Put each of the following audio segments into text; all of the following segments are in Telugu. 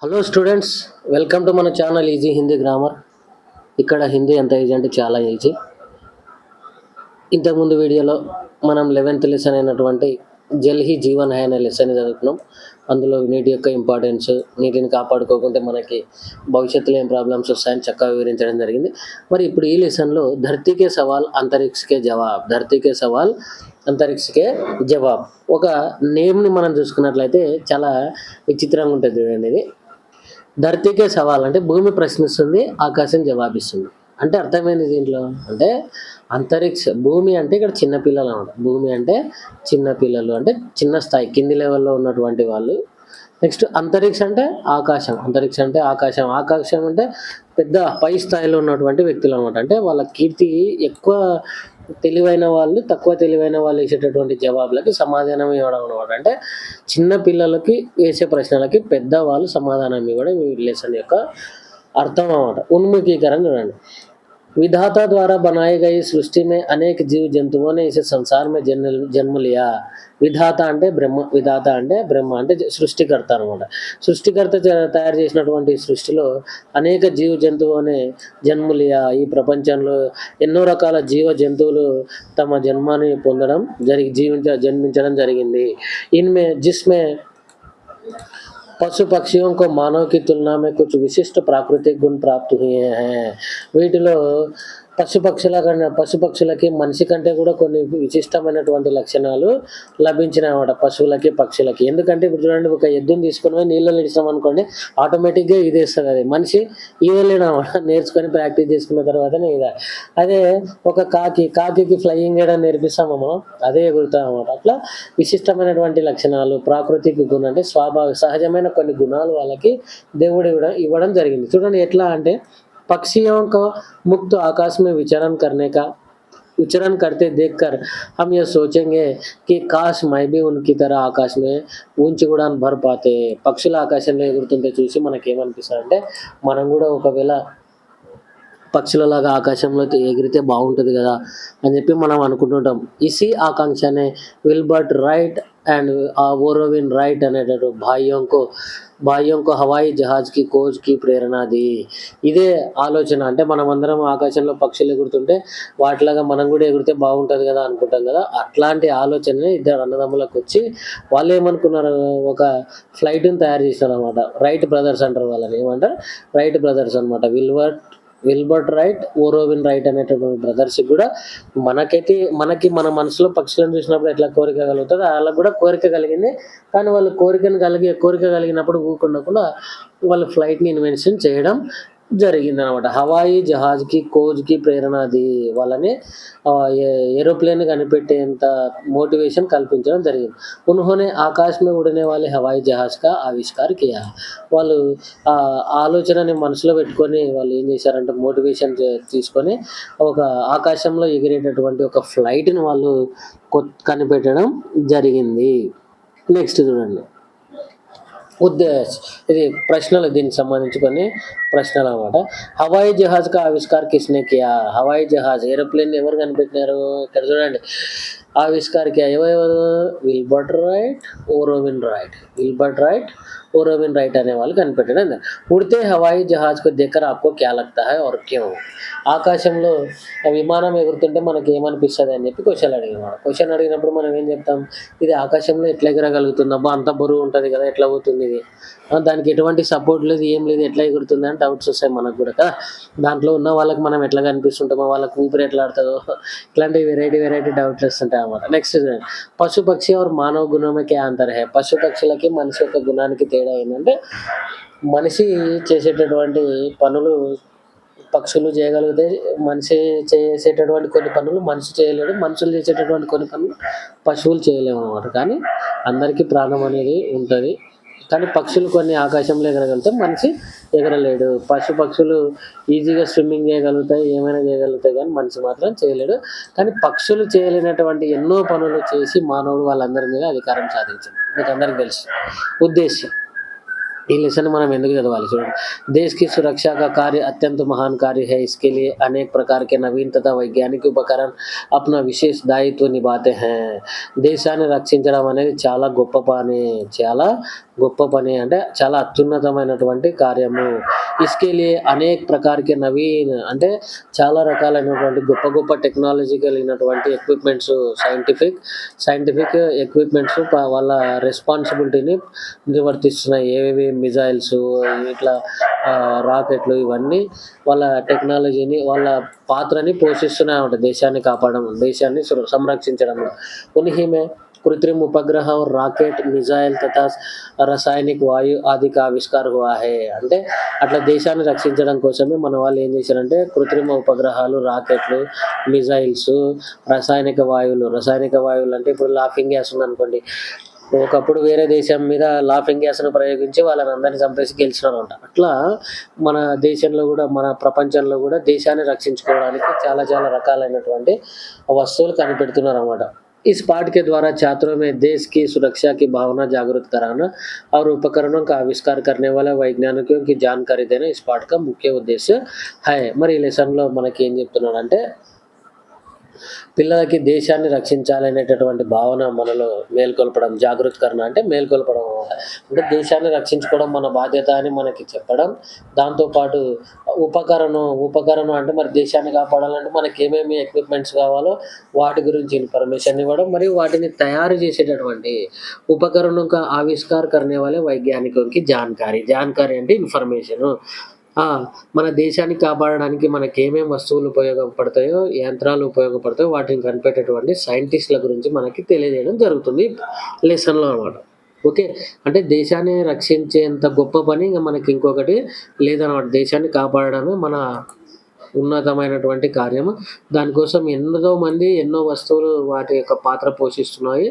హలో స్టూడెంట్స్, వెల్కమ్ టు మన ఛానల్ ఈజీ హిందీ గ్రామర్. ఇక్కడ హిందీ ఎంత ఈజీ అంటే చాలా ఈజీ. ఇంతకుముందు వీడియోలో మనం 11th లెసన్ అయినటువంటి జల్ హీ జీవన్ హై అనే లెసన్ చదువుకున్నాం. అందులో నీటి యొక్క ఇంపార్టెన్స్, నీటిని కాపాడుకోకుంటే మనకి భవిష్యత్తులో ఏం ప్రాబ్లమ్స్ వస్తాయని చక్కగా వివరించడం జరిగింది. మరి ఇప్పుడు ఈ లెసన్లో ధర్తీకే సవాల్ అంతరిక్షకే జవాబ్, ధర్తీకే సవాల్ అంతరిక్షకే జవాబ్ ఒక నేమ్ని మనం చూసుకున్నట్లయితే చాలా విచిత్రంగా ఉంటుంది చూడండి. ఇది ధర్తీకే సవాల్ అంటే భూమి ప్రశ్నిస్తుంది, ఆకాశం జవాబిస్తుంది. అంటే అర్థమైంది దీంట్లో. అంటే భూమి అంటే ఇక్కడ చిన్నపిల్లలు అనమాట. భూమి అంటే చిన్నపిల్లలు, అంటే చిన్న స్థాయి కింది లెవెల్లో ఉన్నటువంటి వాళ్ళు. నెక్స్ట్ అంతరిక్ష అంటే ఆకాశం, అంతరిక్ష అంటే ఆకాశం, ఆకాశం అంటే పెద్ద పై స్థాయిలో ఉన్నటువంటి వ్యక్తులు అనమాట. అంటే వాళ్ళ కీర్తి ఎక్కువ తెలివైన వాళ్ళు, తక్కువ తెలివైన వాళ్ళు వేసేటటువంటి జవాబులకి సమాధానం ఇవ్వడం అనమాట. అంటే చిన్న పిల్లలకి వేసే ప్రశ్నలకి పెద్దవాళ్ళు సమాధానం ఇవ్వడం ఈ లెసన్ యొక్క అర్థం అనమాట. ఉన్ముఖీకరణ చూడండి. विधाता द्वारा बनाई गई सृष्टि में अनेक जीव जंतुओं ने इसे संसार में जन्म लिया. విధాత అంటే బ్రహ్మ, విధాత అంటే బ్రహ్మ అంటే సృష్టికర్త అనమాట. సృష్టికర్త తయారు చేసినటువంటి సృష్టిలో అనేక జీవ జంతువునే జన్ములియా, ఈ ప్రపంచంలో ఎన్నో రకాల జీవ జంతువులు తమ జన్మాన్ని పొందడం జన్మించడం జరిగింది. జిస్మే पशु पक्षियों को मानव की तुलना में कुछ विशिष्ट प्राकृतिक गुण प्राप्त हुए हैं. వీటిలో పశుపక్షులకి మనిషి కంటే కూడా కొన్ని విశిష్టమైనటువంటి లక్షణాలు లభించినాయన్నమాట, పశువులకి పక్షులకి. ఎందుకంటే ఇప్పుడు చూడండి, ఒక ఎద్దుని తీసుకొని పోయి నీళ్ళలో ఇస్తాం అనుకోండి, ఆటోమేటిక్గా ఇదేస్తుంది. అది మనిషి ఈదలేనమాట, నేర్చుకొని ప్రాక్టీస్ చేసుకున్న తర్వాతనే ఇదా. అదే ఒక కాకి ఫ్లయింగ్ చేయడం నేర్పిస్తాము మనం, అదే ఎగురుతాం అన్నమాట. అట్లా విశిష్టమైనటువంటి లక్షణాలు, ప్రాకృతిక గుణం అంటే సహజమైన కొన్ని గుణాలు వాళ్ళకి దేవుడు ఇవ్వడం జరిగింది. చూడండి ఎట్లా అంటే, पक्षियों को मुक्त आकाश में विचरण करते देखकर हम यह सोचेंगे कि काश मैं भी उनकी तरह आकाश में ऊंची उड़ान भर पाते. పక్షుల ఆకాశంలో ఎగురుతుంటే చూసి మనకేమనిపిస్తుందంటే, మనం కూడా ఒకవేళ పక్షులలాగా ఆకాశంలో ఎగిరితే బాగుంటుంది కదా అని చెప్పి మనం అనుకుంటుంటాం. ఇసి ఆకాంక్షనే విల్బర్ట్ రైట్ అండ్ ఓరోవిన్ రైట్ అనేటటువంటి భాయ్యంకు హవాయి జహాజ్ కి కోజ్ కి ప్రేరణ ది. ఇదే ఆలోచన. అంటే మనం అందరం ఆకాశంలో పక్షులు ఎగురుతుంటే వాటిలాగా మనం కూడా ఎగిరితే బాగుంటుంది కదా అనుకుంటాం కదా. అట్లాంటి ఆలోచన ఇద్దరు అన్నదమ్ములకు వచ్చి వాళ్ళు ఏమనుకున్నారు, ఒక ఫ్లైట్ని తయారు చేశారు అనమాట. రైట్ బ్రదర్స్ అంటారు వాళ్ళని, ఏమంటారు రైట్ బ్రదర్స్ అనమాట. విల్బర్ట్ రైట్, ఓరోవిన్ రైట్ అనేటటువంటి బ్రదర్స్కి కూడా మనకి మన మనసులో పక్షులను చూసినప్పుడు ఎట్లా కోరిక కలుగుతుందో వాళ్ళకి కూడా కోరిక కలిగింది. కానీ వాళ్ళు కోరిక కలిగినప్పుడు ఊకుండకుండా వాళ్ళు ఫ్లైట్ని ఇన్వెన్షన్ చేయడం జరిగిందనమాట. హవాయి జహాజ్కి కోజ్కి ప్రేరణది, వాళ్ళని ఏరోప్లేన్ కనిపెట్టేంత మోటివేషన్ కల్పించడం జరిగింది. ఉన్హోనే ఆకాశ్ మే ఉడనే వాళ్ళే హవాయి జహాజ్ కా ఆవిష్కార్ కియా. వాళ్ళు ఆ ఆలోచనని మనసులో పెట్టుకొని వాళ్ళు ఏం చేశారంటే, మోటివేషన్ తీసుకొని ఒక ఆకాశంలో ఎగిరేటటువంటి ఒక ఫ్లైట్ని వాళ్ళు కనిపెట్టడం జరిగింది. నెక్స్ట్ చూడండి, ఉద్దేశ్. ఇది ప్రశ్నలు, దీనికి సంబంధించి కొన్ని ప్రశ్నలు అనమాట. హవాయి జహాజ్ కా ఆవిష్కార్ కిస్నే కియా. హవాయి జహాజ్ ఏరోప్లేన్ ఎవరు కనిపెట్టినారు, ఇక్కడ చూడండి. ఆవిష్కార్ కియా ఎవరు, విల్బర్ట్ రైట్, ఓరోవిన్ రైట్ అనే వాళ్ళు కనిపెట్టడం. ఉడితే హవాయి జహాజ్ కు దగ్గర ఆప్కో క్యా లగ్తా హై और क्यों. ఆకాశంలో విమానం ఎగురుతుంటే మనకి ఏమనిపిస్తుంది అని చెప్పి క్వశ్చన్ అడిగినప్పుడు మనం ఏం చెప్తాం, ఇది ఆకాశంలో ఎట్లా ఎగరగలుగుతుంది, అబ్బా అంత బరువు ఉంటుంది కదా, ఎట్లా పోతుంది ఇది, దానికి ఎటువంటి సపోర్ట్ లేదు, ఏం లేదు, ఎట్లా ఎగురుతుంది అని డౌట్స్ వస్తాయి మనకు కూడా కదా. దాంట్లో ఉన్న వాళ్ళకి మనం ఎట్లా కనిపిస్తుంటామో, వాళ్ళకి ఊపిరి ఎట్లా ఆడుతుందో, ఇట్లాంటి వెరైటీ డౌట్లు వస్తుంటాయి అన్నమాట. నెక్స్ట్ పశు పక్షి और మానవ గుణమే అంతర్ హై. పశు పక్షులకి మనిషి యొక్క గుణానికి తేడా ఏంటంటే, మనిషి చేసేటటువంటి పనులు పక్షులు చేయగలిగితే, మనిషి చేసేటటువంటి కొన్ని పనులు మనిషి చేయలేడు, మనుషులు చేసేటటువంటి కొన్ని పనులు పశువులు చేయలేము అన్నమాట. కానీ అందరికీ ప్రాణం అనేది ఉంటుంది. కానీ పక్షులు కొన్ని ఆకాశంలో ఎగరగలుగుతాయి, మనిషి ఎగరలేడు. పక్షులు ఈజీగా స్విమ్మింగ్ చేయగలుగుతాయి, ఏమైనా చేయగలుగుతాయి, కానీ మనిషి మాత్రం చేయలేడు. కానీ పక్షులు చేయలేనటువంటి ఎన్నో పనులు చేసి మానవుడు వాళ్ళందరి మీద అధికారం సాధించింది, మీకు అందరికీ తెలుసు. ఉద్దేశ్యం ఈ లెసన్ మనం ఎందుకు చదవాలి చూడండి. देश की सुरक्षा का कार्य अत्यंत महान कार्य है। इसके लिए अनेक प्रकार के नवीन तथा वैज्ञानिक उपकरण अपना विशेष दायित्व निभाते हैं. దేశాన్ని రక్షించడం అనేది చాలా గొప్ప పని. చాలా గొప్ప పని అంటే చాలా అత్యున్నతమైనటువంటి కార్యము. ఇస్కే లియే అనేక్ ప్రకార్ కే నవీన్ అంటే చాలా రకాలైనటువంటి గొప్ప గొప్ప టెక్నాలజీ కలిగినటువంటి ఎక్విప్‌మెంట్స్ సైంటిఫిక్ ఎక్విప్‌మెంట్స్ వాళ్ళ రెస్పాన్సిబిలిటీని నిర్వర్తిస్తున్నాయి. ఏవేవి మిజైల్స్ ఇట్లా రాకెట్లు ఇవన్నీ వాళ్ళ టెక్నాలజీని వాళ్ళ పాత్రని పోషిస్తున్నాయన్నమాట దేశాన్ని కాపాడడం, దేశాన్ని సంరక్షించడంలో. उन्हीं में कृत्रिम उपग्रह और रॉकेट, मिसाइल तथा రసాయనిక్ వాయు ఆది కా ఆవిష్కార్ హువా హై. అంటే అట్లా దేశాన్ని రక్షించడం కోసమే మన వాళ్ళు ఏం చేశారంటే కృత్రిమ ఉపగ్రహాలు, రాకెట్లు, మిజైల్స్, రసాయనిక వాయువులు అంటే ఇప్పుడు లాఫింగ్ గ్యాస్ ఉందనుకోండి. ఒకప్పుడు వేరే దేశం మీద లాఫింగ్ గ్యాస్‌ను ప్రయోగించి వాళ్ళని అందరిని చంపేసి గెలిచినారంట. అట్లా మన దేశంలో గూడా, మన ప్రపంచంలో గూడా దేశాన్ని రక్షించుకోవడానికి చాలా చాలా రకాలైనటువంటి వస్తువులు కనిపెడుతున్నారనమాట. इस पाठ के द्वारा छात्रों में देश की सुरक्षा की भावना जागृत कराना और उपकरणों का आविष्कार करने वाले वैज्ञानिकों की जानकारी देना इस पाठ का मुख्य उद्देश्य है. మరి ఈ లెసన్‌లో మనకేం చెప్తున్నాడంటే పిల్లలకి దేశాన్ని రక్షించాలనేటటువంటి భావన మనలో మేల్కొల్పడం, జాగృతీకరణ అంటే మేల్కొల్పడం అన్నమాట. అంటే దేశాన్ని రక్షించుకోవడం మన బాధ్యత అని మనకి చెప్పడం. దాంతో పాటు ఉపకరణం అంటే మరి దేశాన్ని కాపాడాలంటే మనకేమేమి ఎక్విప్‌మెంట్స్ కావాలో వాటి గురించి ఇన్ఫర్మేషన్ ఇవ్వడం. మరియు వాటిని తయారు చేసేటటువంటి ఉపకరణం కా ఆవిష్కార్ కర్నే వాలే వైజ్ఞానికోంకి జాన్‌కారీ అంటే ఇన్ఫర్మేషను. ఆ! మన దేశాన్ని కాపాడడానికి మనకేమేం వస్తువులు ఉపయోగపడతాయో, యంత్రాలు ఉపయోగపడతాయో వాటిని కనిపెట్టేటువంటి సైంటిస్ట్‌ల గురించి మనకి తెలియజేయడం జరుగుతుంది లెసన్‌లో అన్నమాట. ఓకే. అంటే దేశాన్ని రక్షించేంత గొప్ప పని ఇంక మనకి ఇంకొకటి లేదనమాట. దేశాన్ని కాపాడడమే మన ఉన్నతమైనటువంటి కార్యము. దానికోసం ఎంతో మంది ఎన్నో వస్తువులు వాటి యొక్క పాత్ర పోషిస్తున్నాయి.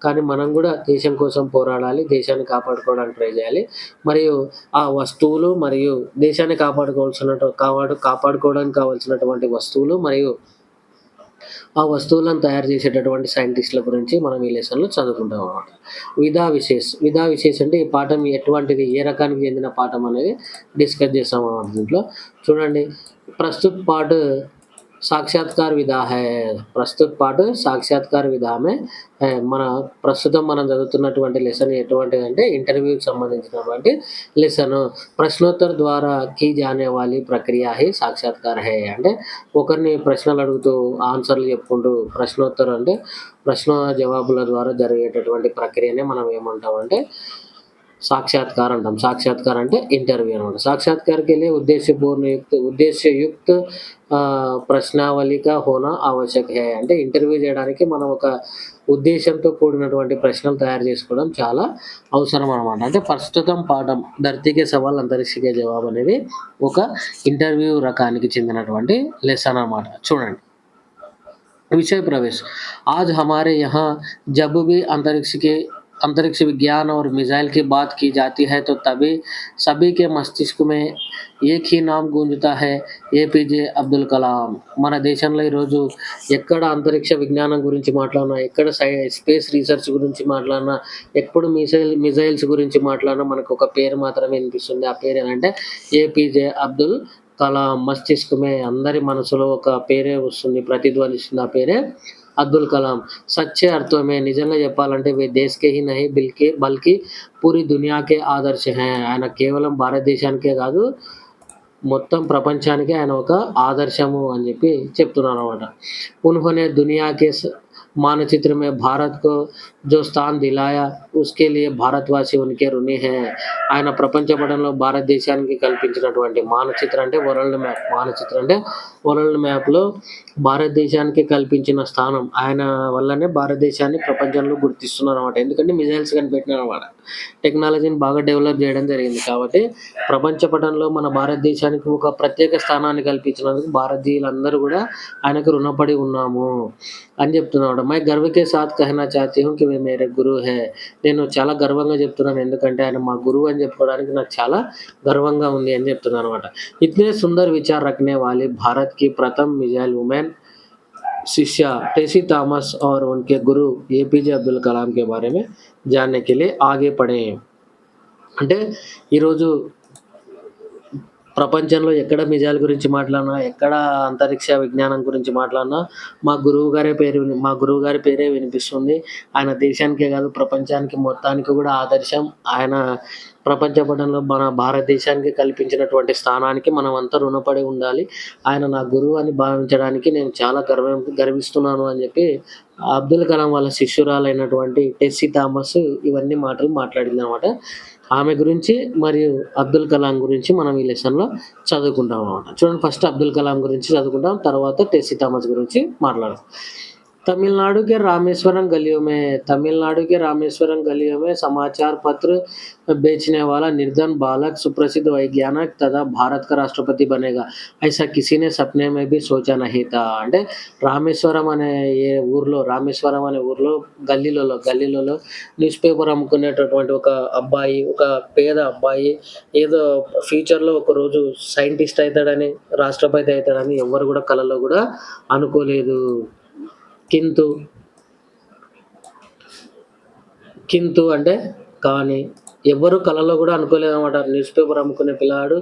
కానీ మనం గూడా దేశం కోసం పోరాడాలి. దేశాన్ని కాపాడుకోవడానికి ట్రై జేయాలి. మరియు ఆ వస్తువులు మరియు దేశాన్ని కాపాడుకోవడానికి కావాల్సినటువంటి వస్తువులు మరియు ఆ వస్తువులను తయారు చేసేటటువంటి సైంటిస్ట్‌ల గురించి మనం ఈ లెసన్‌లో చదువుకుంటామనమాట. విధా విశేష్ అంటే ఈ పాఠం ఎటువంటిది, ఏ రకానికి చెందిన పాఠం అనేది డిస్కస్ చేస్తామనమాట దీంట్లో. చూడండి ప్రస్తుత పాఠ సాక్షాత్కార్ విధా మే మన ప్రస్తుతం మనం చదువుతున్నటువంటి లెసన్ ఎటువంటిదంటే ఇంటర్వ్యూకి సంబంధించినటువంటి లెసను. ప్రశ్నోత్తర్ ద్వారా కీ జానే వాలీ ప్రక్రియ హై సాక్షాత్కార్ హై. అంటే ఒకరిని ప్రశ్నలు అడుగుతూ ఆన్సర్‌లు చెప్పుకుంటూ ప్రశ్నోత్తరం అంటే ప్రశ్న జవాబుల ద్వారా జరిగేటటువంటి ప్రక్రియనే మనం ఏమంటామంటే साक्षात्कार अंटाम. साक्षात्कार అంటే ఇంటర్వ్యూ అన్నమాట. साक्षात्कार के लिए उद्देश्य युक्त ప్రశ్నావళి కా హోనా ఆవశ్యక్ హై. అంటే ఇంటర్వ్యూ చేయడానికి మనం ఒక ఉద్దేశ్యంతో కూడినటువంటి ప్రశ్నలు తయారు చేసుకోవడం చాలా అవసరం అన్నమాట. అంటే ప్రస్తుతం పాఠం ధర్తీకే సవాల్ అంతరిక్షకే జవాబు అనేది ఒక ఇంటర్వ్యూ రకానికి చెందినటువంటి లెసన్ అన్నమాట. చూడండి. विषय प्रवेश आज हमारे यहाँ जब भी अंतरिक्ष विज्ञान और मिसाइल की बात की जाती है तो तभी सभी के मस्तिष्क में एक ही नाम गूंजता है ఏపీజే అబ్దుల్ కలాం. మన దేశంలో ఈరోజు ఎక్కడ అంతరిక్ష విజ్ఞానం గురించి మాట్లాడినా, ఎక్కడ స్పేస్ రీసెర్చ్ గురించి మాట్లాడినా, ఎప్పుడు మిసైల్స్ గురించి మాట్లాడినా మనకు ఒక పేరు మాత్రమే వినిపిస్తుంది. ఆ పేరు ఏంటంటే ఏపీజే అబ్దుల్ కలాం. మస్తిష్కమే అందరి మనసులో ఒక పేరే వస్తుంది, ప్రతిధ్వనిస్తుంది. ఆ పేరే అబ్దుల్ కలాం. సచ్చే అర్థమే నిజంగా చెప్పాలంటే వే దేశ్ కే హీ నహీ బల్కి పూరీ దునియాకే ఆదర్శ హై. ఆయన కేవలం భారతదేశానికే కాదు మొత్తం ప్రపంచానికే ఆయన ఒక ఆదర్శము అని చెప్పి చెప్తున్నారన్నమాట. उन्होंने दुनिया के मानचित्र में भारत को जो स्थान दिलाया उसके लिए भारतवासी उनके ऋणी हैं. ఆయన ప్రపంచ పటంలో భారతదేశానికి కల్పించినటువంటి మానచిత్రం అంటే వరల్డ్ మ్యాప్‌లో భారతదేశానికి కల్పించిన స్థానం ఆయన వల్లనే భారతదేశాన్ని ప్రపంచంలో గుర్తిస్తున్నారన్నమాట. ఎందుకంటే మిసైల్స్ కనిపెట్టినారన్నమాట. టెక్నాలజీని బాగా డెవలప్ చేయడం జరిగింది. కాబట్టి ప్రపంచ పటంలో మన భారతదేశానికి ఒక ప్రత్యేక స్థానాన్ని కల్పించినందుకు భారతీయులందరూ కూడా ఆయనకు రుణపడి ఉన్నాము అని చెప్తున్నాడు. మై గర్వ్ కే సాత్ కహనా చాహతీ హూ కి వే మేరే గురు హై. నేను చాలా గర్వంగా చెప్తున్నాను, ఎందుకంటే ఆయన మా గురువు అని చెప్పుకోవడానికి నాకు చాలా గర్వంగా ఉంది అని చెప్తున్నాను అనమాట. ఇతనే సుందర్ విచార్ రఖనే వాలీ భారత్ की प्रथम मिसाइल वुमेन शिष्या टेसी थॉमस और उनके गुरु एपीजे अब्दुल कलाम के बारे में जानने के लिए आगे बढ़े. అంటే ఈరోజు ప్రపంచంలో ఎక్కడ నిజాల గురించి మాట్లాడినా, ఎక్కడ అంతరిక్ష విజ్ఞానం గురించి మాట్లాడినా మా గురువుగారి పేరే వినిపిస్తుంది. ఆయన దేశానికే కాదు ప్రపంచానికి మొత్తానికి కూడా ఆదర్శం. ఆయన ప్రపంచ పటంలో మన భారతదేశానికి కల్పించినటువంటి స్థానానికి మనమంతా రుణపడి ఉండాలి. ఆయన నా గురువు అని భావించడానికి నేను చాలా గర్విస్తున్నాను అని చెప్పి అబ్దుల్ కలాం వాళ్ళ శిష్యురాలైనటువంటి టెస్సీ థామస్ ఇవన్నీ మాటలు మాట్లాడిందనమాట. ఆమె గురించి మరియు అబ్దుల్ కలాం గురించి మనం ఈ లెసన్‌లో చదువుకుంటాం అన్నమాట. చూడండి, ఫస్ట్ అబ్దుల్ కలాం గురించి చదువుకుంటాం. తర్వాత టెస్సీ థామస్ గురించి మాట్లాడదాం. तमिलनाडु के रामेश्वरम गलियों में समाचार पत्र बेचने वाला निर्धन बालक सुप्रसिद्ध वैज्ञानिक तथा भारत का राष्ट्रपति बनेगा, ऐसा किसी ने सपने में भी सोचा नहीं था. అంటే రామేశ్వరం అనే ఊర్లో గల్లీలలో న్యూస్ పేపర్ అమ్ముకునేటటువంటి ఒక పేద అబ్బాయి ఏదో ఫ్యూచర్‌లో ఒకరోజు సైంటిస్ట్ అయితాడని, రాష్ట్రపతి అయితాడని ఎవ్వరు కూడా కలలో కూడా అనుకోలేదు. కింతు కింతు అంటే కానీ ఎవ్వరు కలలో కూడా అనుకోలేదన్నమాట. న్యూస్ పేపర్ అమ్ముకునే పిల్లాడు,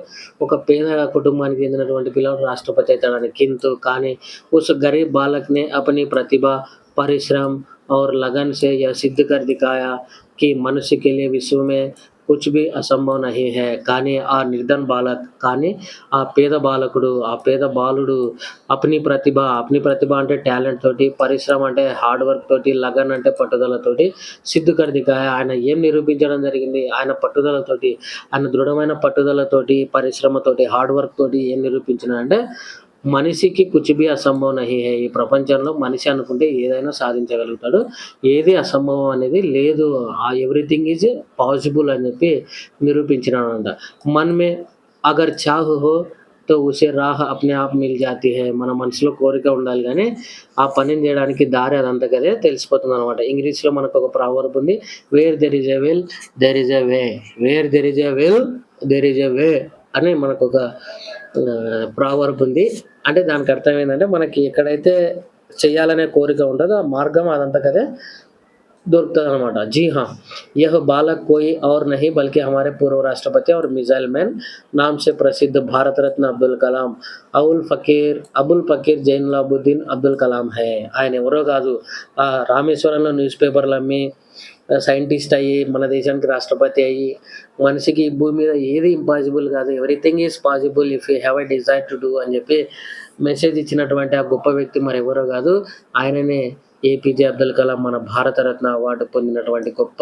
ఒక పేద కుటుంబానికి చెందినటువంటి పిల్లాడు రాష్ట్రపతి అవుతాడని. కింతు కానీ उस गरीब बालक ने अपनी प्रतिभा, परिश्रम और लगन से यह सिद्ध कर दिखाया कि मनुष्य के लिए विश्व में कुछ भी असंभव नहीं है. కానీ ఆ పేద బాలుడు అప్ని ప్రతిభ అంటే టాలెంట్ తోటి, పరిశ్రమ అంటే హార్డ్ వర్క్ తోటి, లగన్ అంటే పట్టుదలతోటి, సిద్ధు కర్ దిఖాయా ఆయన ఏం నిరూపించడం జరిగింది, ఆయన పట్టుదలతోటి, ఆయన దృఢమైన పట్టుదలతోటి, పరిశ్రమతోటి, హార్డ్ వర్క్ తోటి ఏం నిరూపించినాడంటే మనిషికి కుచ్ భీ అసంభవ్ నహీ హై. ఈ ప్రపంచంలో మనిషి అనుకుంటే ఏదైనా సాధించగలుగుతాడు. ఏది అసంభవం అనేది లేదు. ఎవ్రీథింగ్ ఈజ్ పాసిబుల్ అని చెప్పి నిరూపించినాడంట. మన్ మే అగర్ చాహ్ హో తో ఉసే రాహ్ అప్నే ఆప్ మిల్ జాతీ హై. మన మనసులో కోరిక ఉండాలి గానీ ఆ పనిని చేయడానికి దారి అదంతకదే తెలిసిపోతుందనమాట. ఇంగ్లీష్‌లో మనకొక ప్రావర్బ్ ఉంది. Where there is a will there is a way. Where there is a will there is a way అని మనకొక ప్రావర్బ్ ఉంది. అంటే దానికి అర్థం ఏందంటే మనకి ఎక్కడైతే చేయాలనే కోరిక ఉంటదో ఆ మార్గం అదంతకదే దొరుకుతదనమాట. जी हाँ, यह बालक कोई और नहीं बल्कि हमारे पूर्व राष्ट्रपति और मिसाइल मैन नाम से प्रसिद्ध भारत रत्न అబుల్ ఫకీర్ జైనులాబుద్దీన్ అబ్దుల్ కలాం హై. ఆయన ఎవరో కాదు, రామేశ్వరంలో న్యూస్ పేపర్లు అమ్మి సైంటిస్ట్ అయ్యి, మన దేశానికి రాష్ట్రపతి అయ్యి, మనిషికి ఈ భూమి మీద ఏది ఇంపాసిబుల్ కాదు, everything is possible if you have a desire to do అని చెప్పి మెసేజ్ ఇచ్చినటువంటి ఆ గొప్ప వ్యక్తి మరెవరో కాదు, ఆయననే ఏపీజే అబ్దుల్ కలాం. మన భారతరత్న అవార్డు పొందినటువంటి గొప్ప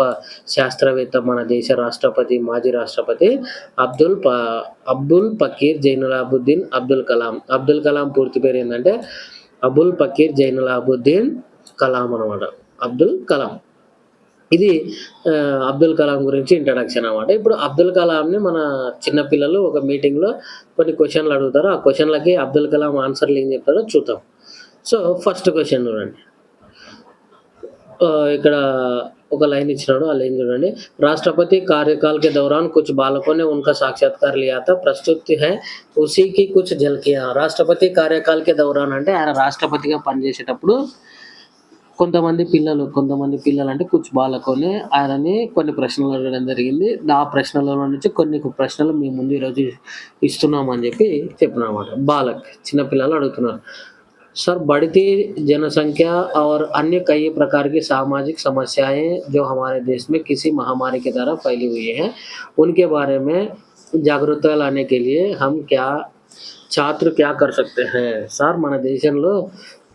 శాస్త్రవేత్త, మన దేశ రాష్ట్రపతి, మాజీ రాష్ట్రపతి అబ్దుల్ ఫకీర్ జైనులాబుద్దీన్ అబ్దుల్ కలాం. అబ్దుల్ కలాం పూర్తి పేరు ఏంటంటే అబుల్ ఫకీర్ జైనులాబుద్దీన్ కలాం అనమాట. అబ్దుల్ కలాం. ఇది అబ్దుల్ కలాం గురించి ఇంట్రడక్షన్ అనమాట. ఇప్పుడు అబ్దుల్ కలాంని మన చిన్నపిల్లలు ఒక మీటింగ్‌లో కొన్ని క్వెషన్‌లు అడుగుతారు. ఆ క్వెషన్‌లకి అబ్దుల్ కలాం ఆన్సర్‌లు ఏం చెప్తారో చూద్దాం. సో, ఫస్ట్ క్వెషన్ చూడండి. ఇక్కడ ఒక లైన్ ఇచ్చినాడు. ఆ లైన్ చూడండి. राष्ट्रपति कार्यकाल के दौरान कुछ बालकों ने उनका साक्षात्कार लिया था, प्रस्तुत है उसी की कुछ झलकियाँ. రాష్ట్రపతి కార్యకాల్ కే దౌరాన్ అంటే ఆయన రాష్ట్రపతిగా పనిచేసేటప్పుడు కొంతమంది పిల్లలు అంటే కుచ్ బాలకోనే ఆయనని కొన్ని ప్రశ్నలు అడగడం జరిగింది. ఆ ప్రశ్నలలో నుంచి కొన్ని ప్రశ్నలు మీ ముందు ఈరోజు ఇస్తున్నామని చెప్పి చెప్పినమాట. బాలక్ చిన్న పిల్లలు అడుగుతున్నారు. सर, बढ़ती जनसंख्या और अन्य कई प्रकार की सामाजिक समस्याएं जो हमारे देश में किसी महामारी की तरह फैली हुई हैं, उनके बारे में जागरूकता लाने के लिए हम छात्र क्या कर सकते हैं? సార్, మన దేశంలో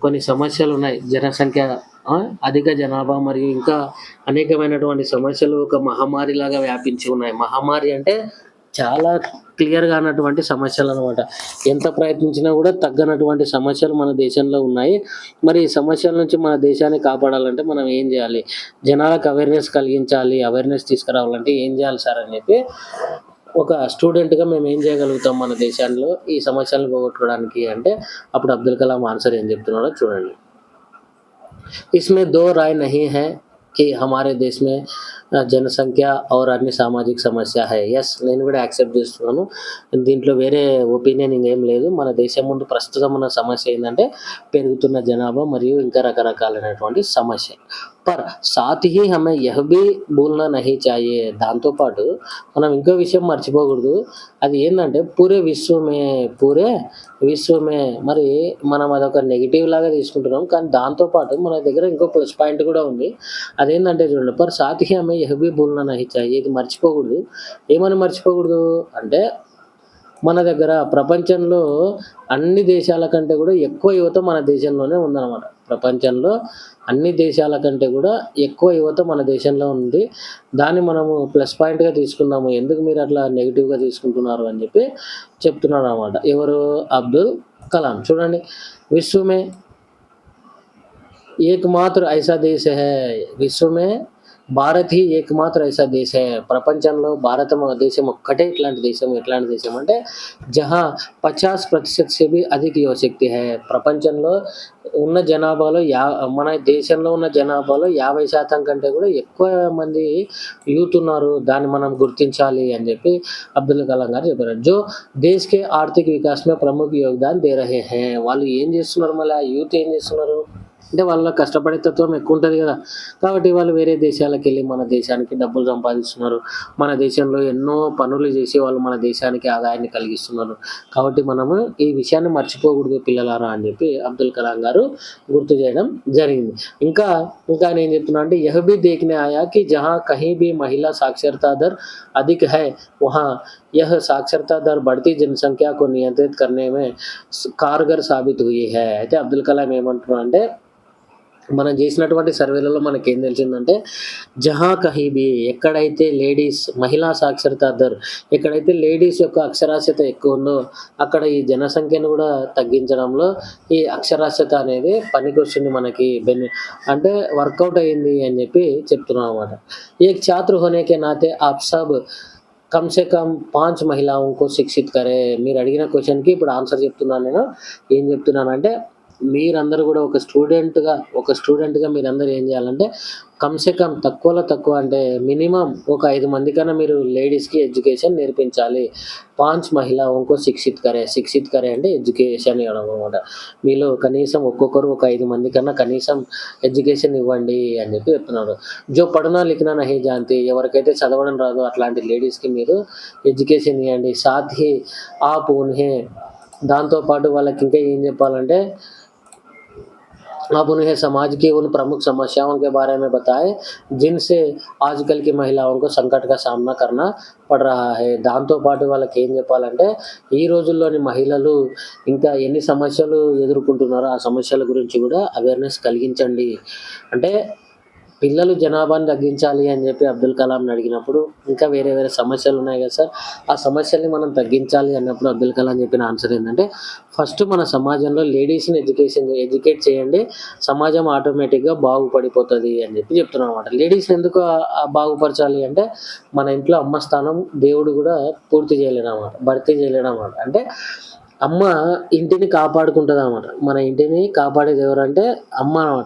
కొన్ని సమస్యలు ఉన్నాయి. జనసంఖ్య అధిక జనాభా మరియు ఇంకా అనేకమైనటువంటి సమస్యలు ఒక మహమ్మారిలాగా వ్యాపించి ఉన్నాయి. మహమ్మారి అంటే చాలా క్లియర్‌గా అన్నటువంటి సమస్యలనమాట. ఎంత ప్రయత్నించినా కూడా తగ్గనటువంటి సమస్యలు మన దేశంలో ఉన్నాయి. మరి ఈ సమస్యల నుంచి మన దేశాన్ని కాపాడాలంటే మనం ఏం చేయాలి? జనాలకు అవేర్‌నెస్ కలిగించాలి. అవేర్‌నెస్ తీసుకురావాలంటే ఏం చేయాలి సార్ అని చెప్పి ఒక స్టూడెంట్‌గా మేము ఏం చేయగలుగుతాం మన దేశంలో ఈ సమస్యలను పోగొట్టుకోవడానికి అంటే అప్పుడు అబ్దుల్ కలాం ఆన్సర్ ఏం చెప్తున్నాడో చూడండి. इसमें दो राय नहीं है कि हमारे देश में जनसंख्या और अन्य సామాజిక సమస్య హై. యెస్, నేను కూడా యాక్సెప్ట్ చేస్తున్నాను. దీంట్లో వేరే ఒపీనియన్ ఇంకేం లేదు. మన దేశం ముందు ప్రస్తుతం ఉన్న సమస్య ఏందంటే పెరుగుతున్న జనాభా మరియు ఇంకా రకరకాలైనటువంటి సమస్య. పర్ సాత్ హీ హమే యహ్ భీ భూల్నా నహీ చాహియే. దాంతో పాటు మనం ఇంకో విషయం మర్చిపోకూడదు. అది ఏందంటే పూరే విశ్వమే మరి మనం అదొక నెగెటివ్ లాగా తీసుకుంటున్నాం. కానీ దాంతో పాటు మన దగ్గర ఇంకో ప్లస్ పాయింట్ కూడా ఉంది. అదేందంటే చూడండి, పర్ సాత్ హీ హమే యహ్ భీ భూల్నా నహీ చాహియే. ఇది మర్చిపోకూడదు. ఏమని మర్చిపోకూడదు అంటే మన దగ్గర ప్రపంచంలో అన్ని దేశాల కంటే కూడా ఎక్కువ యువత మన దేశంలోనే ఉందన్నమాట. ప్రపంచంలో అన్ని దేశాల కంటే కూడా ఎక్కువ యువత మన దేశంలో ఉంది. దాన్ని మనము ప్లస్ పాయింట్‌గా తీసుకుందాము. ఎందుకు మీరు అట్లా నెగెటివ్‌గా తీసుకుంటున్నారు అని చెప్పి చెప్తున్నాడన్నమాట. ఎవరు? అబ్దుల్ కలాం. చూడండి, విశ్వ మే ఏకమాత్ర ఐసా దేశ్ హై. విశ్వ మే భారత్ హీ ఏకమాత్ర ఐసా దేశ్ హై. ప్రపంచంలో దేశం ఒక్కటే ఇట్లాంటి దేశం. ఎట్లాంటి దేశం అంటే జహా 50% సే భీ అధిక్ యువ శక్తి హై. ప్రపంచంలో ఉన్న జనాభాలో మన దేశంలో ఉన్న జనాభాలో 50% కంటే కూడా ఎక్కువ మంది యూత్ ఉన్నారు. దాన్ని మనం గుర్తించాలి అని చెప్పి అబ్దుల్ కలాం గారు చెప్పారు. జో దేశ్ కే ఆర్థిక వికాస్ మే ప్రముఖ యోగదాన్ దే రహే హై. వాళ్ళు ఏం చేస్తున్నారు, మళ్ళీ ఆ యూత్ ఏం చేస్తున్నారు అంటే వాళ్ళ కష్టపడే తత్వం ఎక్కువ ఉంటుంది కదా. కాబట్టి వాళ్ళు వేరే దేశాలకెళ్ళి మన దేశానికి డబ్బులు సంపాదిస్తున్నారు. మన దేశంలో ఎన్నో పనులు చేసి వాళ్ళు మన దేశానికి ఆదాయాన్ని కలిగిస్తున్నారు. కాబట్టి మనము ఈ విషయాన్ని మర్చిపోకూడదు పిల్లలారా అని చెప్పి అబ్దుల్ కలాం గారు గుర్తు చేయడం జరిగింది. ఇంకా ఇంకా నేను చెప్తున్నా అంటే యహ్ భీ దేఖ్నే ఆయా కి జహా కహీ భీ మహిళా సాక్షరతా దర్ అధిక్ హై వహా యహ్ సాక్షరతా దర్ బఢతీ జనసంఖ్య కో నియంత్రిత్ కర్నే మే కార్గర్ సాబిత్ హుయి హై. అయితే అబ్దుల్ కలాం ఏమంటున్నారు అంటే మనం చేసినటువంటి సర్వేలలో మనకేం తెలిసిందంటే జహా కహీబీ ఎక్కడైతే మహిళా సాక్షరతా దర్ ఎక్కడైతే లేడీస్ యొక్క అక్షరాస్యత ఎక్కువ ఉందో అక్కడ ఈ జనసంఖ్యను కూడా తగ్గించడంలో ఈ అక్షరాస్యత అనేది పనికొస్తుంది మనకి అంటే వర్కౌట్ అయ్యింది అని చెప్పి చెప్తున్నాం అనమాట. ఏక్ ఛాత్ర హోనే కే నాతే ఆప్ సబ్ కమ్ సే కమ్ 5 మహిళాओं శిక్షిత్ కరే. మీరు అడిగిన క్వశ్చన్‌కి ఇప్పుడు ఆన్సర్ చెప్తున్నాను నేను. ఏం చెప్తున్నానంటే మీరందరూ కూడా ఒక స్టూడెంట్‌గా మీరందరూ ఏం చేయాలంటే కమ్‌సే కమ్ తక్కువలో తక్కువ అంటే మినిమమ్ ఒక 5 మందికన్నా మీరు లేడీస్‌కి ఎడ్యుకేషన్ నేర్పించాలి. 5 మహిళాओं శిక్షిత్ కరే అంటే ఎడ్యుకేషన్ ఇవ్వడం అనమాట. మీలో కనీసం ఒక్కొక్కరు ఒక 5 మందికన్నా కనీసం ఎడ్యుకేషన్ ఇవ్వండి అని చెప్పి చెప్తున్నాడు. జో పढ़ना लिखना नहीं जानती ఎవరికైతే చదవడం రాదో అట్లాంటి లేడీస్‌కి మీరు ఎడ్యుకేషన్ ఇవ్వండి. సాత్ హీ ఆప్ ఉన్హే దాంతో పాటు వాళ్ళకి ఇంకా ఏం చెప్పాలంటే आप उन्हें समाज की उन प्रमुख समस्याओं के बारे में बताएं जिनसे आजकल की महिलाओं को संकट का सामना करना పడ రహా హై. దాంతో పాటు వాళ్ళకి ఏం చెప్పాలంటే ఈ రోజుల్లోని మహిళలు ఇంకా ఎన్ని సమస్యలు ఎదుర్కొంటున్నారో ఆ సమస్యల గురించి కూడా అవేర్‌నెస్ కలిగించండి. అంటే పిల్లలు జనాభాను తగ్గించాలి అని చెప్పి అబ్దుల్ కలాంని అడిగినప్పుడు ఇంకా వేరే వేరే సమస్యలు ఉన్నాయి కదా సార్, ఆ సమస్యల్ని మనం తగ్గించాలి అన్నప్పుడు అబ్దుల్ కలాం చెప్పిన ఆన్సర్ ఏంటంటే ఫస్ట్ మన సమాజంలో లేడీస్‌ని ఎడ్యుకేట్ చేయండి. సమాజం ఆటోమేటిక్‌గా బాగుపడిపోతది అని చెప్పి చెప్తున్నాం అనమాట. లేడీస్‌ని ఎందుకు బాగుపరచాలి అంటే మన ఇంట్లో అమ్మ స్థానం దేవుడు కూడా భర్తీ చేయలేడనమాట. అంటే అమ్మ ఇంటిని కాపాడుకుంటదనమాట. మన ఇంటిని కాపాడేది ఎవరంటే అమ్మ అనమాట.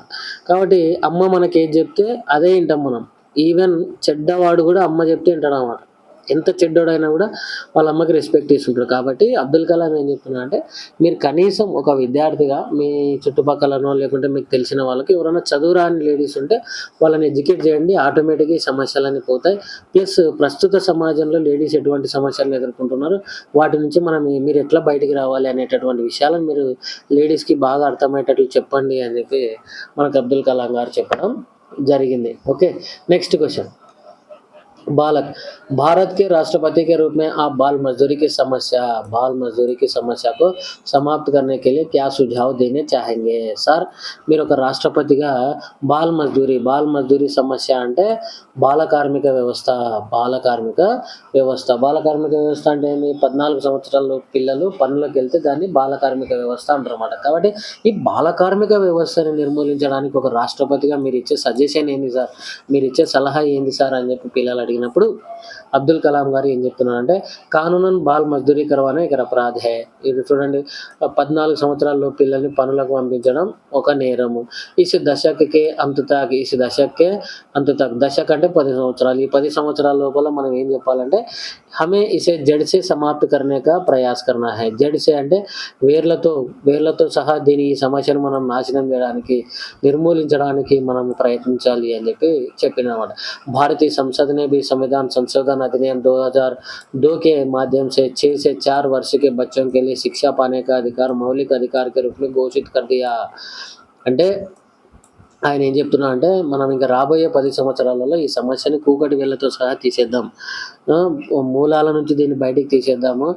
కాబట్టి అమ్మ మనకేది చెప్తే అదే ఇంటాం మనం. ఈవెన్ చెడ్డవాడు కూడా అమ్మ చెప్తే ఇంటాడనమాట. ఎంత చెడ్డోడైనా కూడా వాళ్ళ అమ్మకి రెస్పెక్ట్ ఇస్తుంటాడు. కాబట్టి అబ్దుల్ కలాం ఏం చెప్తున్నాడంటే మీరు కనీసం ఒక విద్యార్థిగా మీ చుట్టుపక్కలనో లేకుంటే మీకు తెలిసిన వాళ్ళకి ఎవరైనా చదువురాని లేడీస్ ఉంటే వాళ్ళని ఎడ్యుకేట్ చేయండి. ఆటోమేటిక్‌గా ఈ సమస్యలన్నీ పోతాయి. ప్లస్ ప్రస్తుత సమాజంలో లేడీస్ ఎటువంటి సమస్యలను ఎదుర్కొంటున్నారు, వాటి నుంచి మీరు ఎట్లా బయటికి రావాలి అనేటటువంటి విషయాలను మీరు లేడీస్‌కి బాగా అర్థమయ్యేటట్లు చెప్పండి అని చెప్పి మనకు అబ్దుల్ కలాం గారు చెప్పడం జరిగింది. Okay, next question. बालक भारत के राष्ट्रपति के रूप में आप बाल मजदूरी की समस्या को समाप्त करने के लिए क्या सुझाव देने चाहेंगे? సార్ మీరు ఒక రాష్ట్రపతిగా బాల్ మజ్దూరీ సమస్య అంటే బాల కార్మిక వ్యవస్థ అంటే ఏంది? 14 సంవత్సరాల పిల్లలు పనులకు వెళ్తే దాన్ని బాల కార్మిక వ్యవస్థ అంటారన్నమాట. కాబట్టి ఈ బాల కార్మిక వ్యవస్థని నిర్మూలించడానికి ఒక రాష్ట్రపతిగా మీరు ఇచ్చే సజెషన్ ఏంది సార్, మీరు ఇచ్చే సలహా ఏంది సార్ అని చెప్పి పిల్లలు అడిగిన జరిగినప్పుడు అబ్దుల్ కలాం గారు ఏం చెప్తున్నారంటే, కానూనన్ బాల్ మజ్దూరీ కరవానా ఎక్ అపరాధ్ హై. ఇది చూడండి, 14 సంవత్సరాల పిల్లల్ని పనులకు పంపించడం ఒక నేరము. ఇస్ దశక్‌కే అంత్ తక్ ఇస్ దశక్‌కే అంత్ తక్ దశక్ అంటే 10 సంవత్సరాలు. ఈ 10 సంవత్సరాల లోపల మనం ఏం చెప్పాలంటే, హమే ఇసే జడ్ సే సమాప్త్ కర్నే కా ప్రయాస్ కర్నా హై. జడ్ సే అంటే వేర్లతో సహా ఈ సమస్యను మనం నాశనం చేయడానికి, నిర్మూలించడానికి మనం ప్రయత్నించాలి అని చెప్పినమాట. भारतीय संसद ने भी संविधान संशोधन अधिनियम 2002 के माध्यम से 6 से 4 वर्ष के बच्चों के लिए शिक्षा पाने का अधिकार मौलिक अधिकार के रूप में घोषित कर दिया. అంటే ఆయన ఏం చెప్తున్నా అంటే, మనం ఇంకా రాబోయే 10 సంవత్సరాలలో ఈ సమస్యని కూకటి వేళ్ళతో సహా తీసేద్దాం. మూలాల నుంచి దీన్ని బయటికి తీసేద్దాము.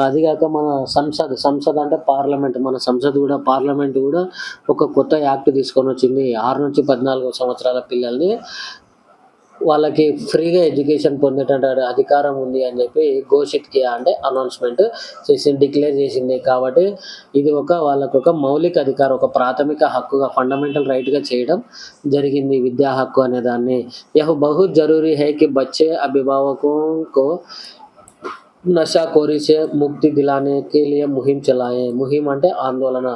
అది కాక మన సంసద్ అంటే పార్లమెంట్. మన పార్లమెంట్ కూడా ఒక కొత్త యాక్ట్ తీసుకొనొచ్చింది. 6 నుంచి 14 సంవత్సరాల పిల్లల్ని వాళ్ళకి ఫ్రీగా ఎడ్యుకేషన్ పొందేటటువంటి అధికారం ఉంది అని ఘోషిత్ కియా అంటే అనౌన్స్‌మెంట్ డిక్లేర్ చేసింది. కాబట్టి ఇది వాళ్ళకొక మౌలిక అధికారం, ఒక ప్రాథమిక హక్కుగా, ఫండమెంటల్ రైట్‌గా చేయడం జరిగింది విద్యా హక్కు అనే దాన్ని. యహ్ బహుత్ జరూరీ హై కి బచ్చే అభిభావకోं को నషాఖోరీ సే ముక్తి దిలానే కే లియే ముహిమ్ చలాయే. ముహిమ్ అంటే ఆందోళన,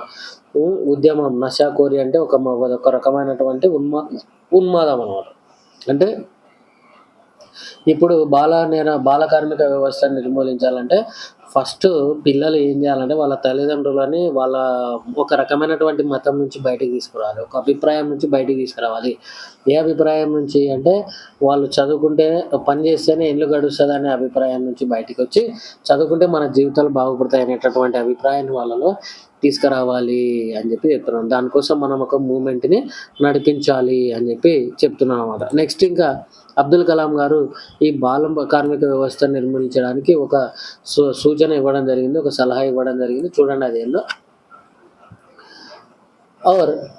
ఉద్యమం. నషాఖోరీ అంటే ఒక రకమైనటువంటి ఉన్మాదం అన్నమాట. అంటే ఇప్పుడు బాల కార్మిక వ్యవస్థను నిర్మూలించాలంటే ఫస్ట్ పిల్లలు ఏం చేయాలంటే, వాళ్ళ తల్లిదండ్రులని ఒక రకమైనటువంటి మతం నుంచి బయటికి తీసుకురావాలి. ఒక అభిప్రాయం నుంచి బయటికి తీసుకురావాలి. ఏ అభిప్రాయం నుంచి అంటే, వాళ్ళు చదువుకుంటే, పని చేస్తేనే ఇల్లు గడుస్తది అనే అభిప్రాయం నుంచి బయటికొచ్చి, చదువుకుంటే మన జీవితాలు బాగుపడతాయి అనేటటువంటి అభిప్రాయాన్ని వాళ్ళలో తీసుకురావాలి అని చెప్తున్నాను. దానికోసం మనం ఒక మూవ్‌మెంట్‌ని నడిపించాలి అని చెప్తున్నాం అన్నమాట. నెక్స్ట్ ఇంకా అబ్దుల్ కలాం గారు ఈ కార్మిక వ్యవస్థను నిర్మూలించడానికి ఒక సూచన ఇవ్వడం జరిగింది, ఒక సలహా ఇవ్వడం జరిగింది. చూడండి అదేందో. और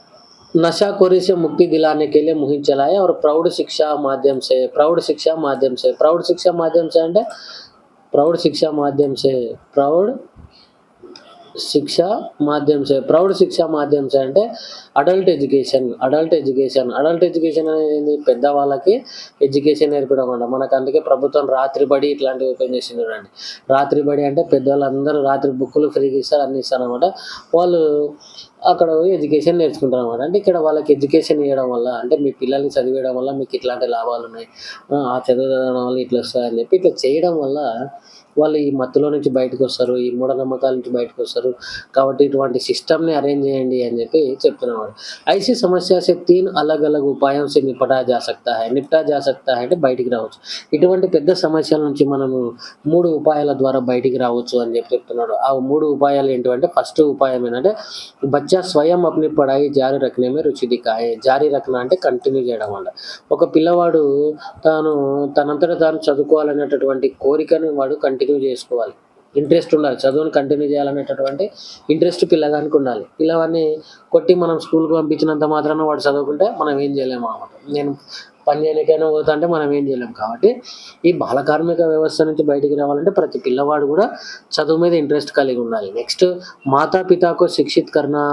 नशाखोरी से मुक्ति दिलाने के लिए मुहिम चलाए और प्रौढ़ शिक्षा माध्यम से అంటే प्रौढ़ शिक्षा माध्यम से అంటే అడల్ట్ ఎడ్యుకేషన్ అనేది పెద్దవాళ్ళకి ఎడ్యుకేషన్ నేర్పడం అన్నమాట. మనకు అందుకే ప్రభుత్వం రాత్రి బడి ఇట్లాంటివి ఓపెన్ చేసింది చూడండి. రాత్రి బడి అంటే పెద్దవాళ్ళందరూ రాత్రి బుక్కులు ఫ్రీగా ఇస్తారు, అన్ని ఇస్తారనమాట. వాళ్ళు అక్కడ పోయి ఎడ్యుకేషన్ నేర్చుకుంటారు అనమాట. అంటే ఇక్కడ వాళ్ళకి ఎడ్యుకేషన్ ఇవ్వడం వల్ల, అంటే మీ పిల్లల్ని చదివేయడం వల్ల మీకు ఇట్లాంటి లాభాలు ఉన్నాయి, ఆ చదువు చదవడం వల్ల ఇట్లా వస్తాయని ఇట్లా చేయడం వల్ల వాళ్ళు ఈ మత్తులో నుంచి బయటకొస్తారు, ఈ మూఢనమ్మకాల నుంచి బయటకొస్తారు. కాబట్టి ఇటువంటి సిస్టమ్‌ని అరేంజ్ చేయండి అని చెప్తున్నవాడు. ఐసీ సమస్య సే 3 अलग अलग उपायों से निपटा जा सकता है అంటే బయటికి రావచ్చు. ఇటువంటి పెద్ద సమస్యల నుంచి మనము 3 ఉపాయాల ద్వారా బయటికి రావచ్చు అని చెప్తున్నాడు. ఆ 3 ఉపాయాలు ఏంటివంటే, ఫస్ట్ ఉపాయం ఏంటంటే, బచ్చా స్వయం అప్ని పడాయి జారీ రఖనే మే రుచి దిఖాయే. జారీ రఖనా అంటే కంటిన్యూ చేయడం వల్ల. ఒక పిల్లవాడు తనంతట తాను చదువుకోవాలనేటటువంటి కోరికని వాడు కంటిన్యూ చేసుకోవాలి. ఇంట్రెస్ట్ ఉండాలి, చదువుని కంటిన్యూ చేయాలనేటటువంటి ఇంట్రెస్ట్ పిల్లగానికి ఉండాలి. పిల్లవాడిని కొట్టి మనం స్కూల్‌కి పంపించినంత మాత్రాన వాడు చదువుకుంటే మనం ఏం చేయలేము అన్నమాట. నేను పని చేయనీకైనా పోతా అంటే మనం ఏం చేయలేం. కాబట్టి ఈ బాల కార్మిక వ్యవస్థ నుంచి బయటికి రావాలంటే ప్రతి పిల్లవాడు కూడా చదువు మీద ఇంట్రెస్ట్ కలిగి ఉండాలి. నెక్స్ట్ మాతా పితాకు శిక్షిత్ కర్నా.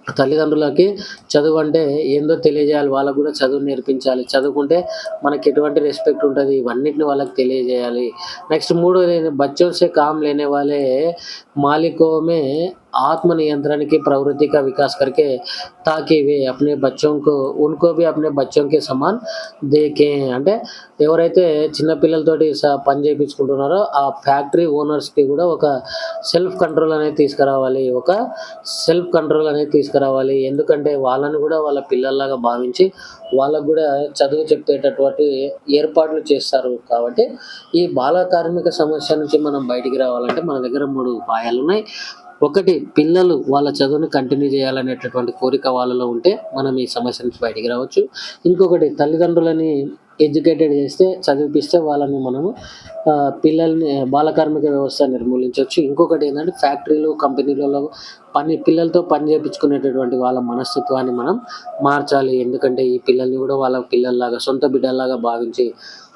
తల్లిదండ్రులకి చదువు అంటే ఏందో తెలియజేయాలి, వాళ్ళకు కూడా చదువు నేర్పించాలి. చదువుకుంటే మనకి ఎటువంటి రెస్పెక్ట్ ఉంటుంది, ఇవన్నిటిని వాళ్ళకి తెలియజేయాలి. నెక్స్ట్ మూడోది బచ్చోं से काम लेने वाले मालिकों में आत्म नियंत्रण की प्रवृत्ति का विकास करके ताकि वे अपने बच्चों को उनको भी अपने बच्चों के समान देखें. అంటే ఎవరైతే చిన్న పిల్లలతోటి పని చేయించుకుంటున్నారో ఆ ఫ్యాక్టరీ ఓనర్స్‌కి కూడా ఒక సెల్ఫ్ కంట్రోల్ అనేది తీసుకురావాలి. ఎందుకంటే వాళ్ళని కూడా వాళ్ళ పిల్లల్లాగా భావించి వాళ్ళకు కూడా చదువు చెప్పేటటువంటి ఏర్పాట్లు చేస్తారు. కాబట్టి ఈ బాల కార్మిక సమస్య నుంచి మనం బయటికి రావాలంటే మన దగ్గర 3 ఉపాయాలున్నాయి. ఒకటి, పిల్లలు వాళ్ళ చదువుని కంటిన్యూ చేయాలనేటటువంటి కోరిక వాళ్ళలో ఉంటే మనం ఈ సమస్య నుంచి బయటికి రావచ్చు. ఇంకొకటి, తల్లిదండ్రులని ఎడ్యుకేటెడ్ చేస్తే, చదివిపిస్తే వాళ్ళని మనము పిల్లల్ని బాల కార్మిక వ్యవస్థ నిర్మూలించవచ్చు. ఇంకొకటి ఏంటంటే, ఫ్యాక్టరీలు, కంపెనీలలో పిల్లలతో పని చేయించుకునేటటువంటి వాళ్ళ మనస్తత్వాన్ని మనం మార్చాలి. ఎందుకంటే ఈ పిల్లల్ని కూడా వాళ్ళ పిల్లల్లాగా, సొంత బిడ్డల్లాగా భావించి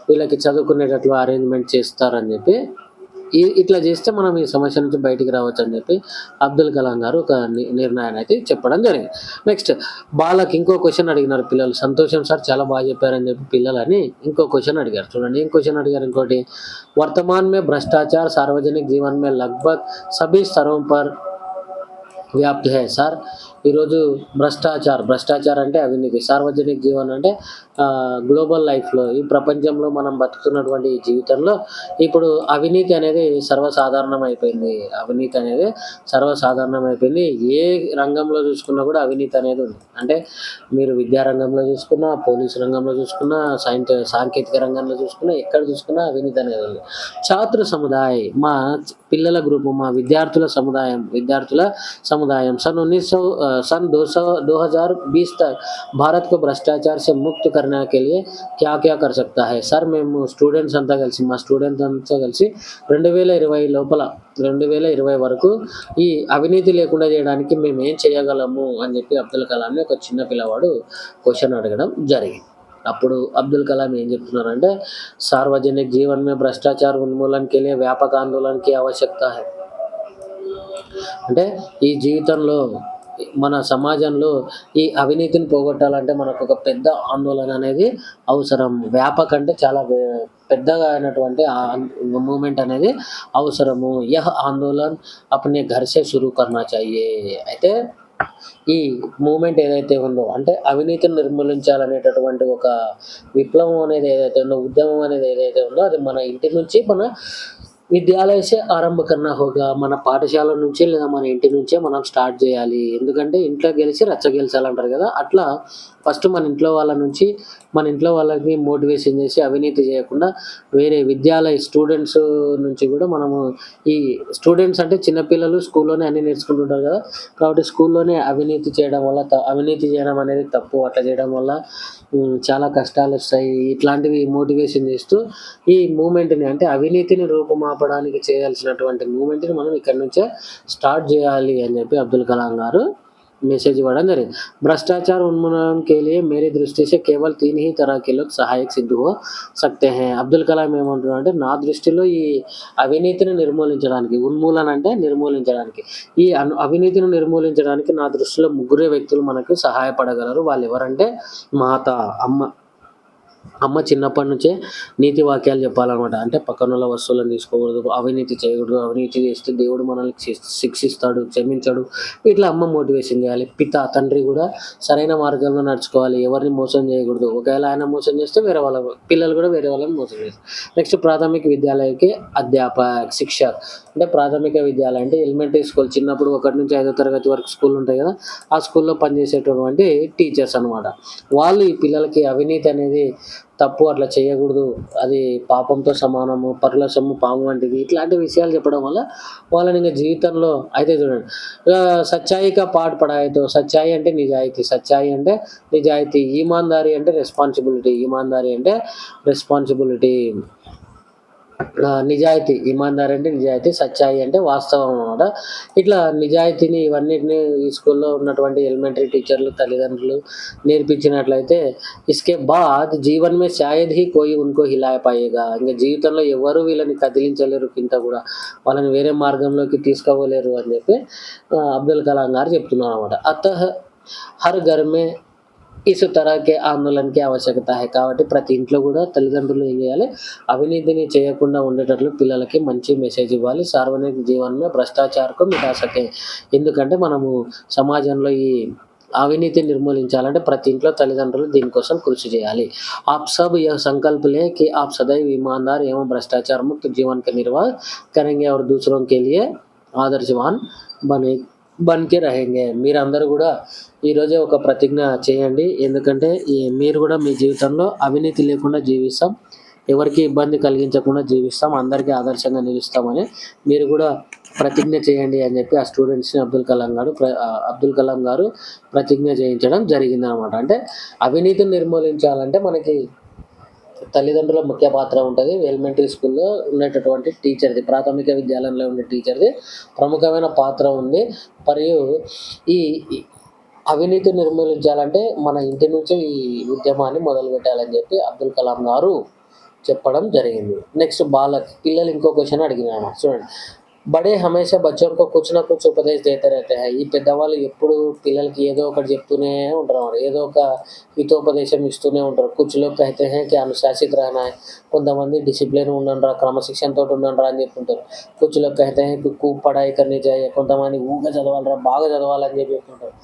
వీళ్ళకి చదువుకునేటట్లు అరేంజ్‌మెంట్ చేస్తారని ఇట్లా చేస్తే మనం ఈ సమస్య నుంచి బయటికి రావచ్చు అని చెప్పి అబ్దుల్ కలాం గారు ఒక నిర్ణయాన్ని అయితే చెప్పడం జరిగింది. నెక్స్ట్ బాలకి ఇంకో క్వశ్చన్ అడిగినారు పిల్లలు. సంతోషం సార్ చాలా బాగా చెప్పారని చెప్పి పిల్లలని ఇంకో క్వశ్చన్ అడిగారు. చూడండి ఏం క్వశ్చన్ అడిగారు ఇంకోటి. వర్తమాన్ మే భ్రష్టాచాर सार्वजनिक जीवन में लगभग सभी स्तरों पर వ్యాప్తి హై సార్. ఈరోజు భ్రష్టాచార్ అంటే అవినీతి, సార్వజనిక జీవన్ అంటే గ్లోబల్ లైఫ్లో, ఈ ప్రపంచంలో మనం బతుకుతున్నటువంటి ఈ జీవితంలో ఇప్పుడు అవినీతి అనేది సర్వసాధారణం అయిపోయింది. ఏ రంగంలో చూసుకున్నా కూడా అవినీతి అనేది ఉంది. అంటే మీరు విద్యా రంగంలో చూసుకున్నా, పోలీసు రంగంలో చూసుకున్నా, సాంకేతిక రంగంలో చూసుకున్నా, ఎక్కడ చూసుకున్నా అవినీతి అనేది ఉంది. ఛాత్ర సముదాయ్, మా పిల్లల గ్రూపు, మా విద్యార్థుల समुदाय सन 2020 तक भारत को भ्रष्टाचार से मुक्त करने के लिए क्या क्या कर सकता है సార్. మేము స్టూడెంట్స్ అంతా కలిసి 2020 లోపల 2020 వరకు ఈ అవినీతి లేకుండా చేయడానికి మేము ఏం చేయగలము అని చెప్పి అబ్దుల్ కలాంని ఒక చిన్న పిల్లవాడు క్వశ్చన్ అడగడం జరిగింది. అప్పుడు అబ్దుల్ కలాం ఏం చెప్తున్నారంటే, సార్వజనిक जीवन में भ्रष्टाचार उन्मूलन के लिए व्यापक आंदोलन की आवश्यकता है. అంటే ఈ జీవితంలో, మన సమాజంలో ఈ అవినీతిని పోగొట్టాలంటే మనకు ఒక పెద్ద ఆందోళన అనేది అవసరం. వ్యాపక్ అంటే చాలా పెద్దగా అయినటువంటి మూమెంట్ అనేది అవసరము. యహ్ ఆందోళన్ అప్నే ఘర్ సే షురూ కర్నా చాహియే. అయితే ఈ మూమెంట్ ఏదైతే ఉందో, అంటే అవినీతిని నిర్మూలించాలనేటటువంటి ఒక విప్లవం అనేది ఏదైతే ఉందో, ఉద్యమం అనేది ఏదైతే ఉందో, అది మన ఇంటి నుంచి, మన విద్యాలయ సే ఆరంభ కన్నా హోగా, మన పాఠశాల నుంచి లేదా మన ఇంటి నుంచే మనం స్టార్ట్ చేయాలి. ఎందుకంటే ఇంట్లో గెలిచి రచ్చ గెలిచాలంటారు కదా, అట్లా ఫస్ట్ మన ఇంట్లో వాళ్ళకి మోటివేషన్ చేసి అవినీతి చేయకుండా వేరే విద్యాలయ స్టూడెంట్స్ నుంచి కూడా మనము, ఈ స్టూడెంట్స్ అంటే చిన్నపిల్లలు స్కూల్లోనే అన్నీ నేర్చుకుంటుంటారు కదా, కాబట్టి స్కూల్లోనే అవినీతి చేయడం అనేది తప్పు. అట్లా చేయడం వల్ల చాలా కష్టాలు వస్తాయి. ఇట్లాంటివి మోటివేషన్ చేస్తూ ఈ మూమెంట్ని, అంటే అవినీతిని రూపుమాపడానికి చేయాల్సినటువంటి మూమెంట్ని మనం ఇక్కడ నుంచే స్టార్ట్ చేయాలి అని చెప్పి అబ్దుల్ కలాం గారు మెసేజ్ ఇవ్వడం జరిగింది. భ్రష్టాచాर उन्मूलन के लिए मेरी दृष्टि से केवल 3 ही तरह के लोग सहायक सिद्ध हो सकते हैं. అబ్దుల్ కలాం ఏమంటున్నారంటే, నా దృష్టిలో ఈ అవినీతిని నిర్మూలించడానికి, ఉన్మూలన అంటే నిర్మూలించడానికి, ఈ అవినీతిని నిర్మూలించడానికి నా దృష్టిలో ముగ్గురే వ్యక్తులు మనకు సహాయపడగలరు. వాళ్ళు ఎవరంటే, మాత, అమ్మ చిన్నప్పటి నుంచే నీతి వాక్యాలు చెప్పాలన్నమాట. అంటే పక్కనోళ్ళ వస్తువులను తీసుకోకూడదు, అవినీతి చేయకూడదు, అవినీతి చేస్తే దేవుడు మనల్ని శిక్షిస్తాడు, క్షమించాడు, ఇట్లా అమ్మ మోటివేషన్ చేయాలి. తండ్రి కూడా సరైన మార్గంలో నడుచుకోవాలి, ఎవరిని మోసం చేయకూడదు. ఒకవేళ ఆయన మోసం చేస్తే పిల్లలు కూడా వేరే వాళ్ళని మోసం చేస్తారు. నెక్స్ట్ ప్రాథమిక విద్యాలయకి శిక్షక్, అంటే ప్రాథమిక విద్యాలయం అంటే ఎలిమెంటరీ స్కూల్, చిన్నప్పుడు 1 నుంచి 5వ తరగతి వరకు స్కూల్ ఉంటాయి కదా, ఆ స్కూల్లో పనిచేసేటటువంటి టీచర్స్ అనమాట. వాళ్ళు ఈ పిల్లలకి అవినీతి అనేది తప్పు, అట్లా చేయకూడదు, అది పాపంతో సమానము, పరుల సొమ్ము పాము వంటిది, ఇట్లాంటి విషయాలు చెప్పడం వల్ల వాళ్ళని ఇంకా జీవితంలో అయితే చూడండి, సచ్చాయి కా పాఠ్ పడాయి. తో సచ్చాయి అంటే నిజాయితీ, ఈమాందారీ అంటే రెస్పాన్సిబిలిటీ, నిజాయితీ, ఇమాందార్ అంటే నిజాయితీ, సచ్చాయి అంటే వాస్తవం అన్నమాట. ఇట్లా నిజాయితీని, ఇవన్నిటిని ఈ స్కూల్లో ఉన్నటువంటి ఎలిమెంటరీ టీచర్లు, తల్లిదండ్రులు నేర్పించినట్లయితే, ఇస్కే బాద్ జీవన్ మే శాయద్ హీ కోయి ఉన్కో హిలాయ పాయేగా, ఇంకా జీవితంలో ఎవరు వీళ్ళని కదిలించలేరు, కింద కూడా వాళ్ళని వేరే మార్గంలోకి తీసుకోలేరు అని చెప్పి అబ్దుల్ కలాం గారు చెప్తున్నారు అనమాట. హర్ ఘర్ మే ఇస్ తరహకే ఆందోళనకి ఆవశ్యకత హై. కాబట్టి ప్రతి ఇంట్లో కూడా తల్లిదండ్రులు ఏం చేయాలి, అవినీతిని చేయకుండా ఉండేటట్లు పిల్లలకి మంచి మెసేజ్ ఇవ్వాలి. సార్వజనిక జీవనంలో భ్రష్టాచారకు మిటా సకే. ఎందుకంటే మనము సమాజంలో ఈ అవినీతిని నిర్మూలించాలంటే ప్రతి ఇంట్లో తల్లిదండ్రులు దీనికోసం కృషి చేయాలి. आप सब यह संकल्प लें कि आप सदैव ईमानदार एवं भ्रष्टाचार मुक्त जीवन का निर्वाह करेंगे और दूसरों के लिए आदर्शवान బన్కే రహేంగే. మీరందరూ కూడా ఈరోజే ఒక ప్రతిజ్ఞ చేయండి. ఎందుకంటే మీరు కూడా మీ జీవితంలో అవినీతి లేకుండా జీవిస్తాం, ఎవరికి ఇబ్బంది కలిగించకుండా జీవిస్తాం, అందరికీ ఆదర్శంగా నిలుస్తామని మీరు కూడా ప్రతిజ్ఞ చేయండి అని చెప్పి ఆ స్టూడెంట్స్ని అబ్దుల్ కలాం గారు ప్రతిజ్ఞ చేయించడం జరిగిందనమాట. అంటే అవినీతిని నిర్మూలించాలంటే మనకి తల్లిదండ్రుల ముఖ్య పాత్ర ఉంటుంది. ఎలిమెంటరీ స్కూల్లో ఉండేటటువంటి టీచర్ది, ప్రాథమిక విద్యాలయంలో ఉండే టీచర్ది ప్రముఖమైన పాత్ర ఉంది. మరియు ఈ అవినీతి నిర్మూలించాలంటే మన ఇంటి నుంచి ఈ ఉద్యమాన్ని మొదలుపెట్టాలని చెప్పి అబ్దుల్ కలాం గారు చెప్పడం జరిగింది. నెక్స్ట్ బాలక్ పిల్లలు ఇంకో క్వెషన్ అడిగినారు చూడండి. బడే హమేషా బచ్చోं को कुछ ना कुछ ఉపదేశ్ దేతే रहते हैं. ఈ పెద్దవాళ్ళు ఎప్పుడు పిల్లలకి ఏదో ఒకటి చెప్తూనే ఉంటారన్నమాట. ఏదో ఒక హితోపదేశం ఇస్తూనే ఉంటారు. కుछ लोग कहते हैं कि अनुशासित रहना है. కొంతమంది డిసిప్లిన్ ఉండండిరా, క్రమశిక్షణతోటి ఉండండిరా అని చెప్తుంటారు. कुछ लोग कहते हैं कि खूब पढ़ाई करनी चाहिए. కొంతమంది ఊకే చదవాలిరా, బాగా చదవాలని చెప్పి చెప్తుంటారు.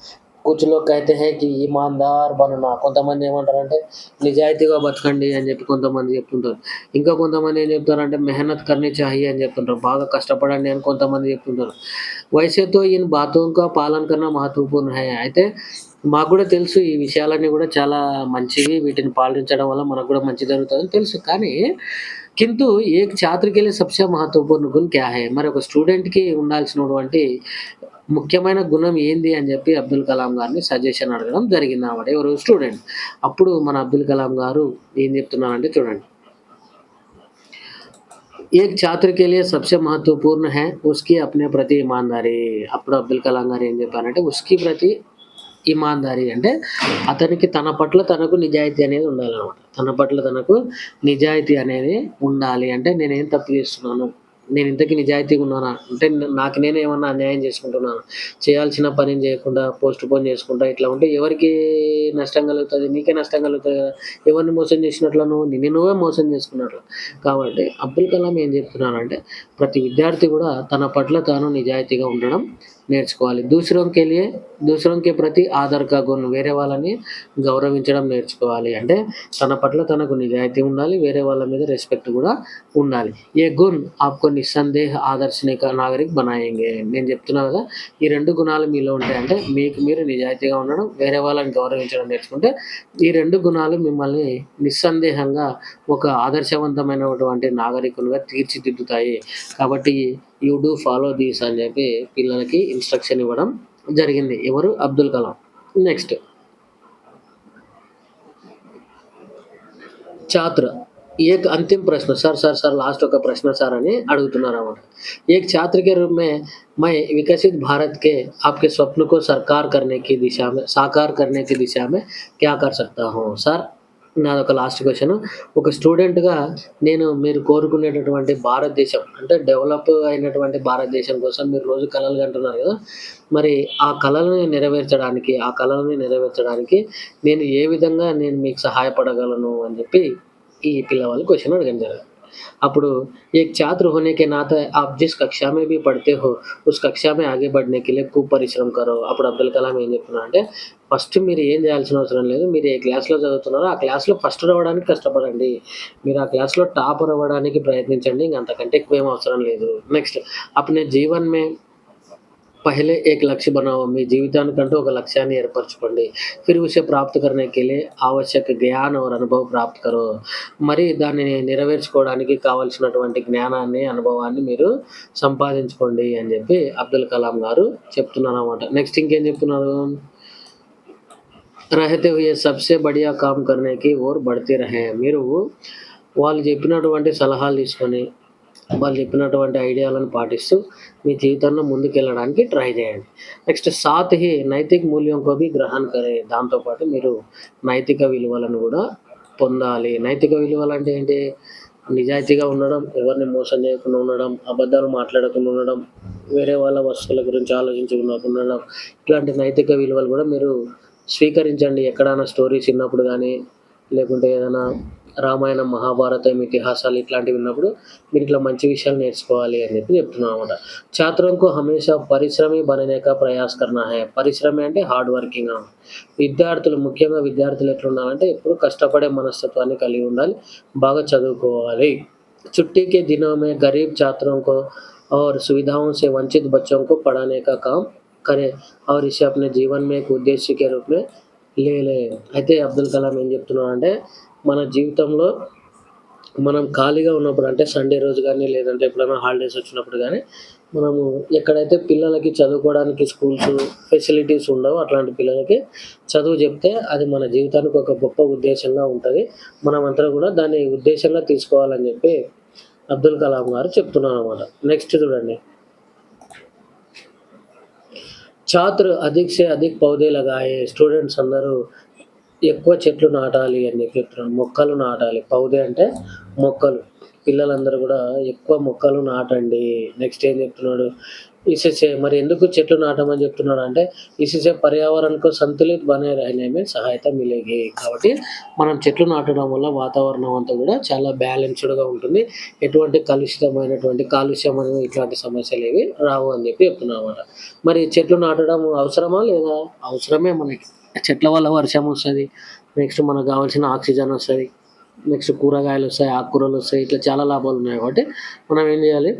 कुछ लोग कहते हैं कि ఈమాన్దార్ బననా. కొంతమంది ఏమంటారంటే నిజాయితీగా బతకండి అని చెప్పి కొంతమంది చెప్తుంటారు. ఇంకా కొంతమంది ఏం చెప్తారంటే మెహనత్ కర్నీ చాహియే అని చెప్తుంటారు. బాగా కష్టపడండి అని కొంతమంది చెప్తుంటారు. వైసే తో ఇన్ బాతోं का పాలన కన్నా మహత్వపూర్ణ హై. అయితే మాకు కూడా తెలుసు ఈ విషయాలన్నీ కూడా చాలా మంచివి. వీటిని పాటించడం వల్ల మనకు కూడా మంచి జరుగుతుందని తెలుసు. కానీ కింతు ఏక్ ఛాత్ర కే లియే సబ్‌సే మహత్వపూర్ణ గుణ్ క్యా హై? మరి ఒక స్టూడెంట్‌కి ఉండాల్సినటువంటి ముఖ్యమైన గుణం ఏంది అని చెప్పి అబ్దుల్ కలాం గారిని సజెషన్ అడగడం జరిగిందన్నమాట. ఎవరు? స్టూడెంట్. అప్పుడు మన అబ్దుల్ కలాం గారు ఏం చెప్తున్నారంటే చూడండి. एक छात्र के लिए सबसे महत्वपूर्ण है उसकी अपने प्रति ईमानदारी. అప్పుడు అబ్దుల్ కలాం గారు ఏం చెప్పారంటే ఉస్కి ప్రతి ఇమాందారీ అంటే అతనికి తన పట్ల తనకు నిజాయితీ అనేది ఉండాలన్నమాట. తన పట్ల తనకు నిజాయితీ అనేది ఉండాలి. అంటే నేనేం తప్పు చేస్తున్నాను? నేను ఇంతకీ నిజాయితీగా ఉన్నానా? అంటే నాకు నేను ఏమన్నా అన్యాయం చేసుకుంటున్నానా? చేయాల్సిన పనిని చేయకుండా పోస్ట్‌పోన్ చేసుకుంటా ఇట్లా ఉంటే ఎవరికీ నష్టం కలుగుతది? నీకే నష్టం కలుగుతది కదా! ఎవరిని మోసం చేసినట్ల నువ్వు? నిన్ను నువ్వే మోసం చేసుకున్నట్లు. కాబట్టి అబ్దుల్ కలాం ఏం చెప్తున్నారంటే ప్రతి విద్యార్థి కూడా తన పట్ల తాను నిజాయితీగా ఉండడం నేర్చుకోవాలి. దూసరోं के प्रति ఆదర్ కా గుణ్. వేరే వాళ్ళని గౌరవించడం నేర్చుకోవాలి. అంటే తన పట్ల తనకు నిజాయితీ ఉండాలి. వేరే వాళ్ళ మీద రెస్పెక్ట్ కూడా ఉండాలి. ఏ గుణ్ ఆప్‌కో నిస్సందేహ్ ఆదర్శనిక నాగరిక్ బనాయేంగే. నేను చెప్తున్నా కదా! ఈ 2 గుణాలు మీలో ఉంటాయంటే మీకు మీరు నిజాయితీగా ఉండడం, వేరే వాళ్ళని గౌరవించడం నేర్చుకుంటే ఈ 2 గుణాలు మిమ్మల్ని నిస్సందేహంగా ఒక ఆదర్శవంతమైనటువంటి నాగరికులుగా తీర్చిదిద్దుతాయి. కాబట్టి యూ డూ ఫాలో థీస్ అని చెప్పి పిల్లలకి ఇన్‌స్ట్రక్షన్ ఇవ్వడం జరిగింది. ఎవరు? అబ్దుల్ కలాం. నెక్స్ట్ छात्र एक अंतिम प्रश्न सर लास्ट ఒక ప్రశ్న సార్ అని అడుగుతున్నారన్నమాట. एक छात्र के रूप में मैं विकसित भारत के आपके स्वप्न को साकार करने की दिशा में क्या कर सकता हूँ సార్? నాదొక లాస్ట్ క్వెషన్. ఒక స్టూడెంట్‌గా నేను మీరు కోరుకునేటటువంటి భారతదేశం అంటే డెవలప్ అయినటువంటి భారతదేశం కోసం మీరు రోజు కలలు కంటున్నారు కదా! మరి ఆ కలలని నెరవేర్చడానికి నేను ఏ విధంగా నేను మీకు సహాయపడగలను అని చెప్పి ఈ పిల్లవాళ్ళు క్వెషన్ అడగడం జరిగింది. అప్పుడు एक छात्र होने के नाते आप जिस कक्षा में भी पढ़ते हो उस कक्षा में आगे बढ़ने के लिए खूब परिश्रम करो. అప్పుడు అబ్దుల్ కలాం ఏం చెప్తున్నారంటే ఫస్ట్ మీరు ఏం చేయాల్సిన అవసరం లేదు. మీరు ఏ క్లాస్‌లో చదువుతున్నారో ఆ క్లాస్‌లో ఫస్ట్ రావడానికి కష్టపడండి. మీరు ఆ క్లాస్‌లో టాపర్ అవ్వడానికి ప్రయత్నించండి. ఇంక అంతకంటే ఎక్కువేం అవసరం లేదు. నెక్స్ట్ अपने जीवन में पहले एक लक्ष्य बनाओ. మీ జీవితానికంటూ ఒక లక్ష్యాన్ని ఏర్పరచుకోండి. फिर उसे प्राप्त करने के लिए आवश्यक ज्ञान और अनुभव प्राप्त करो. మరి దానిని నెరవేర్చుకోవడానికి కావాల్సినటువంటి జ్ఞానాన్ని, అనుభవాన్ని మీరు సంపాదించుకోండి అని చెప్పి అబ్దుల్ కలాం గారు చెప్తున్నారన్నమాట. నెక్స్ట్ ఇంకేం చెప్తున్నారు? रहते हुए सबसे बढ़िया काम करने की ओर बढ़ते रहें. మీరు వాళ్ళు చెప్పినటువంటి సలహాలు తీసుకొని వాళ్ళు చెప్పినటువంటి ఐడియాలను పాటిస్తూ మీ జీవితంలో ముందుకెళ్ళడానికి ట్రై చేయండి. నెక్స్ట్ సాత్ హీ నైతిక మూల్యం కో భీ గ్రహణ్ కరే. దాంతో పాటు మీరు నైతిక విలువలను కూడా పొందాలి. నైతిక విలువలంటే ఏంటి? నిజాయితీగా ఉండడం, ఎవరిని మోసం చేయకుండా ఉండడం, అబద్ధాలు మాట్లాడకుండా ఉండడం, వేరే వాళ్ళ వస్తువుల గురించి ఆలోచించకుండా ఉండడం. ఇట్లాంటి నైతిక విలువలు కూడా మీరు స్వీకరించండి. ఎక్కడైనా స్టోరీస్ విన్నప్పుడు గానీ, లేకుంటే ఏదైనా రామాయణం, మహాభారతం, ఇతిహాసాలు ఇట్లాంటివి విన్నప్పుడు మీరు ఇట్లా మంచి విషయాలు నేర్చుకోవాలి అని చెప్పి చెప్తున్నామన్నమాట. छात्रों को हमेशा परिश्रमी बनने का प्रयास करना है. పరిశ్రమి అంటే హార్డ్ వర్కింగ్. ముఖ్యంగా విద్యార్థులు ఎట్లుండాలంటే ఎప్పుడు కష్టపడే మనస్తత్వాన్ని కలిగి ఉండాలి. బాగా చదువుకోవాలి. छुट्टी के दिनों में गरीब छात्रों को और सुविधाओं से वंचित बच्चों को पढ़ाने का काम करें और इसे अपने जीवन में एक उद्देश्य के रूप में ले. అయితే అబ్దుల్ కలాం ఏం చెప్తున్నాడంటే మన జీవితంలో మనం ఖాళీగా ఉన్నప్పుడు అంటే సండే రోజు గానీ, లేదంటే ఎప్పుడైనా హాలిడేస్ వచ్చినప్పుడు గానీ, మనము ఎక్కడైతే పిల్లలకి చదువుకోవడానికి స్కూల్స్, ఫెసిలిటీస్ ఉండవో అట్లాంటి పిల్లలకి చదువు చెప్తే అది మన జీవితానికి ఒక గొప్ప ఉద్దేశంగా ఉంటది. మనమందరం కూడా దాన్ని ఉద్దేశంగా తీసుకోవాలని చెప్పి అబ్దుల్ కలాం గారు చెప్తున్నారన్నమాట. నెక్స్ట్ చూడండి. ఛాత్ర అధిక్ సే అధిక్ పౌధే లగాయే. స్టూడెంట్స్ అందరూ ఎక్కువ చెట్లు నాటాలి అని చెప్పి చెప్తున్నాను. మొక్కలు నాటాలి. పౌధే అంటే మొక్కలు పిల్లలందరూ కూడా ఎక్కువ మొక్కలు నాటండి. నెక్స్ట్ ఏం చెప్తున్నాడు? ఇసిసే మరి ఎందుకు చెట్లు నాటమని చెప్తున్నాడు అంటే, ఇసిసే పర్యావరణకు సంతులిత్ బనే रहने में సహాయత మిలేగి. కాబట్టి మనం చెట్లు నాటడం వల్ల వాతావరణం అంతా కూడా చాలా బ్యాలెన్స్‌డ్‌గా ఉంటుంది. ఎటువంటి కలుషితమైనటువంటి కాలుష్యం అని ఇట్లాంటి సమస్యలేవి రావు అని చెప్పి చెప్తున్నాడన్నమాట. మరి చెట్లు నాటడం అవసరమా లేదా? అవసరమే మనకి. చెట్ల వల్ల వర్షం వస్తది. నెక్స్ట్ మనకు కావాల్సిన ఆక్సిజన్ వస్తది. నెక్స్ట్ కూరగాయలొస్తాయి, ఆకుకూరలొస్తాయి. ఇట్లా చాలా లాభాలున్నాయి కాబట్టి మనం ఏం చేయాలి?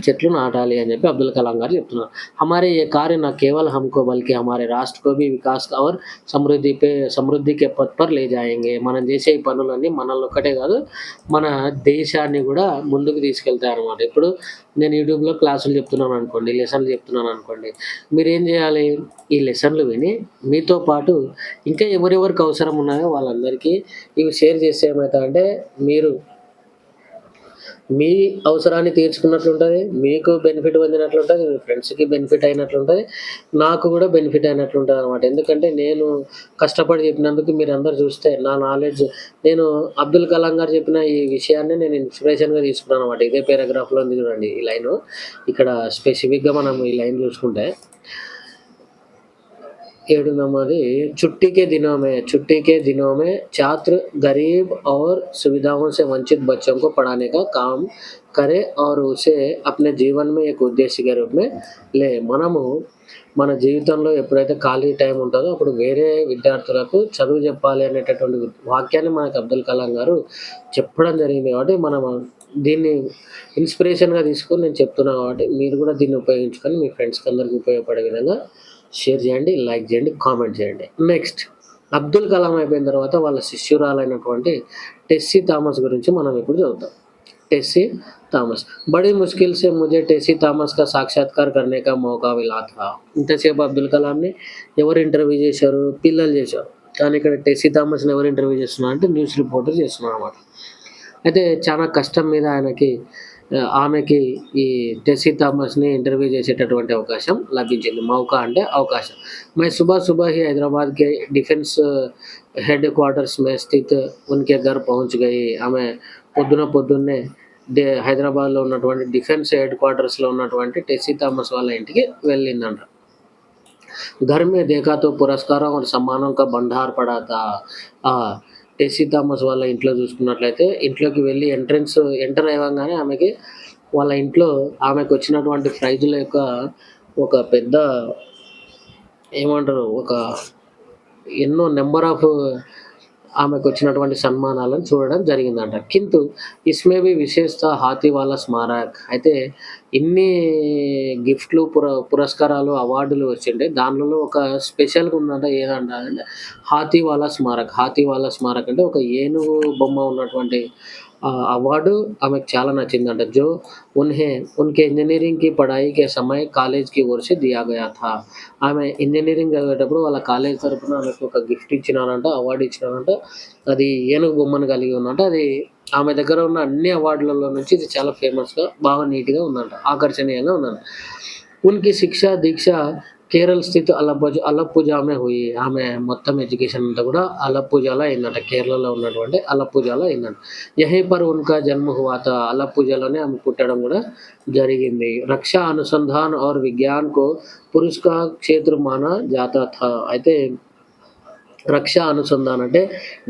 చెట్లు నాటాలి అని చెప్పి అబ్దుల్ కలాం గారు చెప్తున్నారు. हमारे ये कार्य ना केवल हमको बल्कि हमारे राष्ट्र को भी विकास और సమృద్ధి కే పథ్ పర్ లే జాయేంగే. మనం చేసే ఈ పనులన్నీ మనల్ని ఒక్కటే కాదు, మన దేశాన్ని కూడా ముందుకు తీసుకెళ్తాయన్నమాట. ఇప్పుడు నేను యూట్యూబ్‌లో క్లాసులు చెప్తున్నాననుకోండి, లెసన్‌లు చెప్తున్నాననుకోండి. మీరేం చేయాలి? ఈ లెసన్‌లు విని మీతో పాటు ఇంకా ఎవరెవరికి అవసరం ఉన్నాయో వాళ్ళందరికీ ఇవి షేర్ చేస్తే ఏమైతదంటే, మీరు మీ అవసరాన్ని తీర్చుకున్నట్లుంటది. మీకు బెనిఫిట్ పొందినట్లుంటది. మీ ఫ్రెండ్స్‌కి బెనిఫిట్ అయినట్లుంటది. నాకు గూడా బెనిఫిట్ అయినట్లుంటదనమాట. ఎందుకంటే నేను కష్టపడి చెప్పినందుకు మీరందరూ చూస్తే నా నాలెడ్జ్ నేను అబ్దుల్ కలాం గారు చెప్పిన ఈ విషయాన్ని నేను ఇన్‌స్పిరేషన్‌గా తీసుకున్నాననమాట. ఇదే పారాగ్రాఫ్‌లో ఉంది చూడండి ఈ లైను. ఇక్కడ స్పెసిఫిక్‌గా మనం ఈ లైన్ చూసుకుంటే 7 नंबरది छुट्टी के दिनों में छात्र गरीब और सुविधाओं से वंचित बच्चों को पढ़ाने का काम करे और उसे अपने जीवन में एक उद्देश्य के रूप में ले. మనము మన జీవితంలో ఎప్పుడైతే ఖాళీ టైం ఉంటదో అప్పుడు వేరే విద్యార్థులకు చదువు చెప్పాలి అనేటటువంటి వాక్యాన్ని మనకు అబ్దుల్ కలాం గారు చెప్పడం జరిగింది. కాబట్టి మనం దీన్ని ఇన్‌స్పిరేషన్‌గా తీసుకొని నేను చెప్తున్నా కాబట్టి మీరు కూడా దీన్ని ఉపయోగించుకొని మీ ఫ్రెండ్స్‌కి అందరికి ఉపయోగపడే విధంగా షేర్ చేయండి, లైక్ చేయండి, కామెంట్ చేయండి. నెక్స్ట్ అబ్దుల్ కలాం అయిపోయిన తర్వాత వాళ్ళ శిష్యురాలైనటువంటి టెస్సీ థామస్ గురించి మనం ఇప్పుడు చదువుతాం. టెస్సీ థామస్ బड़ी मुश्किल से मुझे टेसी थॉमस का साक्षात्कार करने का मौका मिला था. ఇంతసేపు అబ్దుల్ కలాంని ఎవరు ఇంటర్వ్యూ చేశారు? పిల్లలు చేశారు. కానీ ఇక్కడ టెస్సీ థామస్‌ని ఎవరు ఇంటర్వ్యూ చేస్తున్నారు అంటే న్యూస్ రిపోర్టర్ చేస్తున్నారన్నమాట. అయితే చాలా కష్టం మీద ఆమెకి ఈ టెస్సీ థామస్‌ని ఇంటర్వ్యూ చేసేటటువంటి అవకాశం లభించింది. మౌకా అంటే అవకాశం. मैं सुबह सुबह ही हैदराबाद के डिफेंस हेडक्वार्टर्स में स्थित उनके घर पहुँच गई. ఆమె పొద్దున్నే హైదరాబాద్‌లో ఉన్నటువంటి డిఫెన్స్ హెడ్ క్వార్టర్స్‌లో ఉన్నటువంటి టెస్సీ థామస్ వాళ్ళ ఇంటికి వెళ్ళిందంట. घर में देखा तो పురస్కారం और सम्मानों का भंडार पड़ा था. ఆ! టెస్సీ థామస్ వాళ్ళ ఇంట్లో చూసుకున్నట్లయితే ఇంట్లోకి వెళ్ళి ఎంటర్ అవ్వంగానే వాళ్ళ ఇంట్లో ఆమెకొచ్చినటువంటి ప్రైజుల యొక్క ఒక పెద్ద ఏమంటారు? ఎన్నో నంబర్ ఆఫ్ ఆమెకొచ్చినటువంటి సన్మానాలను చూడడం జరిగిందంట. కింతు ఇస్మే భీ విశేషత హాతీవాలా స్మారక్. అయితే ఇన్ని గిఫ్ట్‌లు, పురస్కారాలు, అవార్డులు వచ్చిండే దానిలో ఒక స్పెషల్‌గా ఉందంట. ఏదంట అంటే హాతీవాలా స్మారక్ అంటే ఒక ఏనుగు బొమ్మ ఉన్నటువంటి అవార్డు ఆమెకు చాలా నచ్చిందంట. జో ఉన్కే ఇంజినీరింగ్ కి పఢాయి కే సమయ్ కాలేజ్ కి ఓర్ సే దియా గయా థా. ఆమె ఇంజినీరింగ్ చదివేటప్పుడు వాళ్ళ కాలేజ్ తరపున ఆమెకు ఒక గిఫ్ట్ ఇచ్చినారంట. అవార్డ్ ఇచ్చినారంట. అది ఏనుగు బొమ్మను కలిగి ఉందంట. అది ఆమె దగ్గర ఉన్న అన్ని అవార్డులలో నుంచి ఇది చాలా ఫేమస్‌గా బాగా నీట్‌గా ఉందంట. ఆకర్షణీయంగా ఉందంట. ఉన్కి దీక్ష కేరళ స్థిత్ అలప్పుజామే హుయి. ఆమె మొత్తం ఎడ్యుకేషన్ అంతా కూడా అలప్పుజాలో అయిందంట. కేరళలో ఉన్నటువంటి అలప్పుజాలో అయిందంట. యహీ పర్ ఉన్కా జన్మ హువా థా. అలప్పుజాలోనే ఆమె పుట్టడం కూడా జరిగింది. రక్షా అనుసంధాన్ ఔర్ విజ్ఞాన్ కో పురుష్ కా క్షేత్ర మానా జాతా థా. అయితే రక్షా అనుసంధాన్ అంటే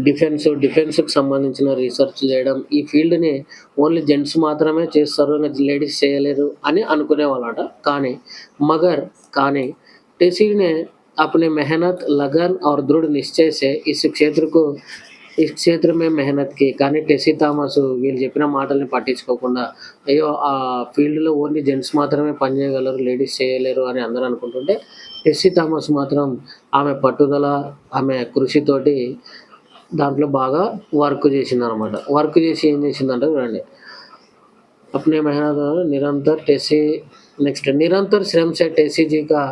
డిఫెన్స్‌కి సంబంధించిన రీసెర్చ్ చేయడం. ఈ ఫీల్డ్‌ని ఓన్లీ జెంట్స్ మాత్రమే చేస్తారు. లేడీస్ చేయలేరు అని అనుకునేవాళ్ళట. కానీ टेसी ने अपने मेहनत, लगन और दृढ़ निश्चय से इस क्षेत्र में मेहनत की. కానీ టెస్సీ థామస్ వీళ్ళు చెప్పిన మాటల్ని పట్టించుకోకుండా అయ్యో! ఆ ఫీల్డ్‌లో ఓన్లీ జెంట్స్ మాత్రమే పని చేయగలరు. లేడీస్ చేయలేరు అని అందరూ అనుకుంటుంటే టెస్సీ థామస్ మాత్రం ఆమె పట్టుదల, ఆమె కృషితోటి దాంట్లో బాగా వర్క్ చేసిందనమాట. వర్క్ చేసి ఏం చేసిందంటే చూడండి. अपने मेहनत निरंतर श्रम से टेसी जी का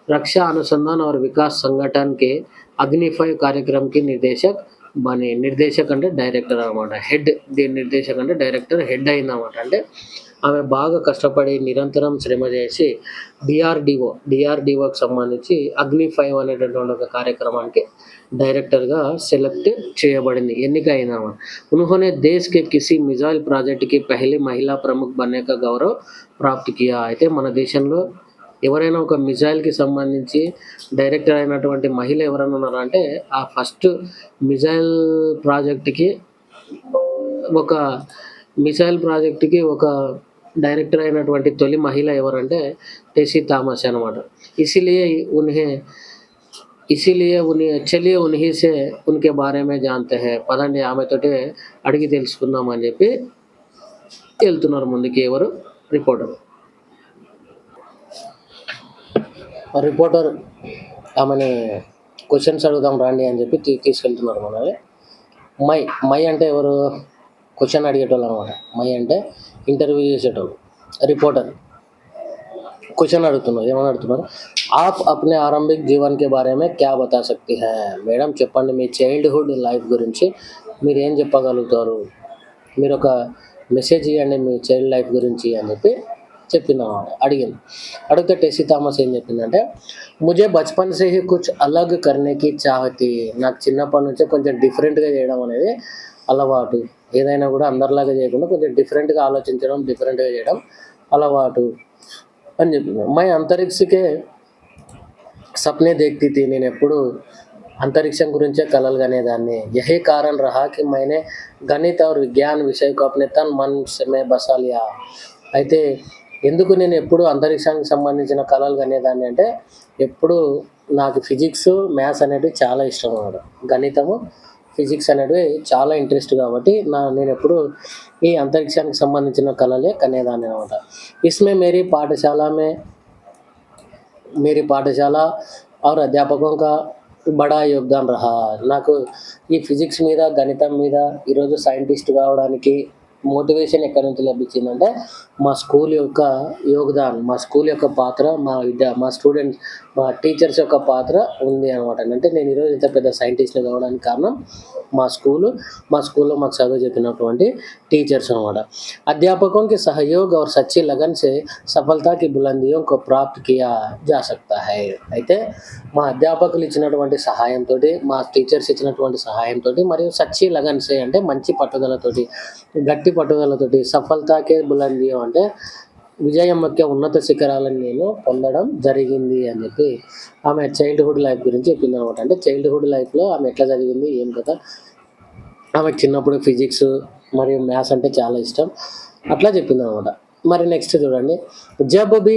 रक्षा अनुसंधान और विकास संगठन के अग्नि 5 कार्यक्रम की निर्देशक బని. నిర్దేశక్ అంటే డైరెక్టర్ అనమాట. దీని నిర్దేశక్ అంటే డైరెక్టర్, హెడ్ అయిందనమాట. అంటే ఆమె బాగా కష్టపడి నిరంతరం శ్రమ చేసి డిఆర్డిఓకి సంబంధించి అగ్ని 5 అనేటటువంటి ఒక కార్యక్రమానికి डायरेक्टर सेलेक्ट చేయబడింది ఎన్నికైన उन्होंने देश के किसी मिसाइल ప్రాజెక్ట్ కి पहले महिला प्रमुख बनने का गौरव प्राप्त किया అయితే మన దేశంలో ఎవరైనా ఒక మిసైల్ కి సంబంధించి డైరెక్టర్ అయినటువంటి మహిళ ఎవరైనా ఉన్నారా అంటే ఆ ఫస్ట్ మిసైల్ ప్రాజెక్ట్ కి ఒక డైరెక్టర్ అయినటువంటి తొలి మహిళ ఎవరంటే టెసీ థామస్ అన్నమాట इसीलिए उन्हें చలియే ఉన్హీ సే ఉన్కే బారే మే జాన్తే హై పదండి ఆమెతోటి అడిగి తెలుసుకుందాం అని చెప్పి వెళ్తున్నారు ముందుకి ఎవరు రిపోర్టర్ ఆమెని క్వశ్చన్స్ అడుగుదాం రండి అని చెప్పి తీసుకెళ్తున్నారు మనల్ని మై అంటే ఎవరు క్వశ్చన్ అడిగేటోళ్ళు అనమాట మై అంటే ఇంటర్వ్యూ చేసేటోళ్ళు रिपोर्टर क्वेश्चन అడుగుతున్నారు ఏమని అడుగుతున్నారు आप अपने आरंभिक जीवन के बारे में क्या बता सकती हैं మేడం చెప్పండి మీ చైల్డ్హుడ్ లైఫ్ గురించి మీరు ఏం చెప్పగలుగుతారు మీరు ఒక మెసేజ్ ఇవ్వండి మీ చైల్డ్ లైఫ్ గురించి అని చెప్పి చెప్పిందన్నమాట అడిగితే టెసీ థామస్ ఏం చెప్పిందంటే मुझे बचपन से ही कुछ अलग करने की चाह थी నాకు చిన్నప్పటి నుంచే కొంచెం డిఫరెంట్గా చేయడం అనేది అలవాటు ఏదైనా కూడా అందరిలాగా చేయకుండా కొంచెం డిఫరెంట్గా ఆలోచించడం డిఫరెంట్గా చేయడం అలవాటు అని చెప్పింది मैं अंतरिक्ष के सपने देखती थी నేను ఎప్పుడు अंतरिक्षం గురించే కలలు కనేదాన్ని यही कारण रहा कि मैंने गणित और विज्ञान विषय को अपने तन मन में बसा लिया అయితే ఎందుకు నేను ఎప్పుడు అంతరిక్షానికి సంబంధించిన కలలు కనేదాన్ని అంటే ఎప్పుడు నాకు ఫిజిక్స్ మ్యాథ్స్ అనేటివి చాలా ఇష్టం అన్నమాట గణితము ఫిజిక్స్ అనేటివి చాలా ఇంట్రెస్ట్ కాబట్టి నేను ఎప్పుడు ఈ అంతరిక్షానికి సంబంధించిన కలలే కనేదాన్ని అనమాట इसमें मेरी पाठशाला और अध्यापकों का बड़ा योगदान रहा నాకు ఈ ఫిజిక్స్ మీద గణితం మీద ఈరోజు సైంటిస్ట్ కావడానికి మోటివేషన్ ఎక్కడి నుంచి లభించిందంటే మా స్కూల్ యొక్క మా స్కూల్ యొక్క పాత్ర మా స్టూడెంట్స్ మా టీచర్స్ యొక్క పాత్ర ఉంది అనమాట అంటే నేను ఈరోజు ఇంత పెద్ద సైంటిస్ట్ కావడానికి కారణం మా స్కూల్లో మాకు చదువు చెప్పినటువంటి టీచర్స్ అనమాట अध्यापकों के सहयोग और सच्ची लगन से सफलता की बुलंदियों को प्राप्त किया जा सकता है అయితే మా అధ్యాపకులు ఇచ్చినటువంటి సహాయంతో మా టీచర్స్ ఇచ్చినటువంటి సహాయంతో మరియు సచ్చి లగన్ సే అంటే మంచి పట్టుదలతోటి గట్టి పట్టుదలతోటి సఫలతాకే బులందియం అంటే విజయం యొక్క ఉన్నత శిఖరాలను నేను పొందడం జరిగింది అని చెప్పి ఆమె చైల్డ్హుడ్ లైఫ్ గురించి చెప్పింది అనమాట అంటే చైల్డ్హుడ్ లైఫ్లో ఆమె ఎట్లా జరిగింది ఏం కదా ఆమెకు చిన్నప్పుడు ఫిజిక్స్ మరియు మ్యాథ్స్ అంటే చాలా ఇష్టం అట్లా చెప్పింది అనమాట మరి నెక్స్ట్ చూడండి जब भी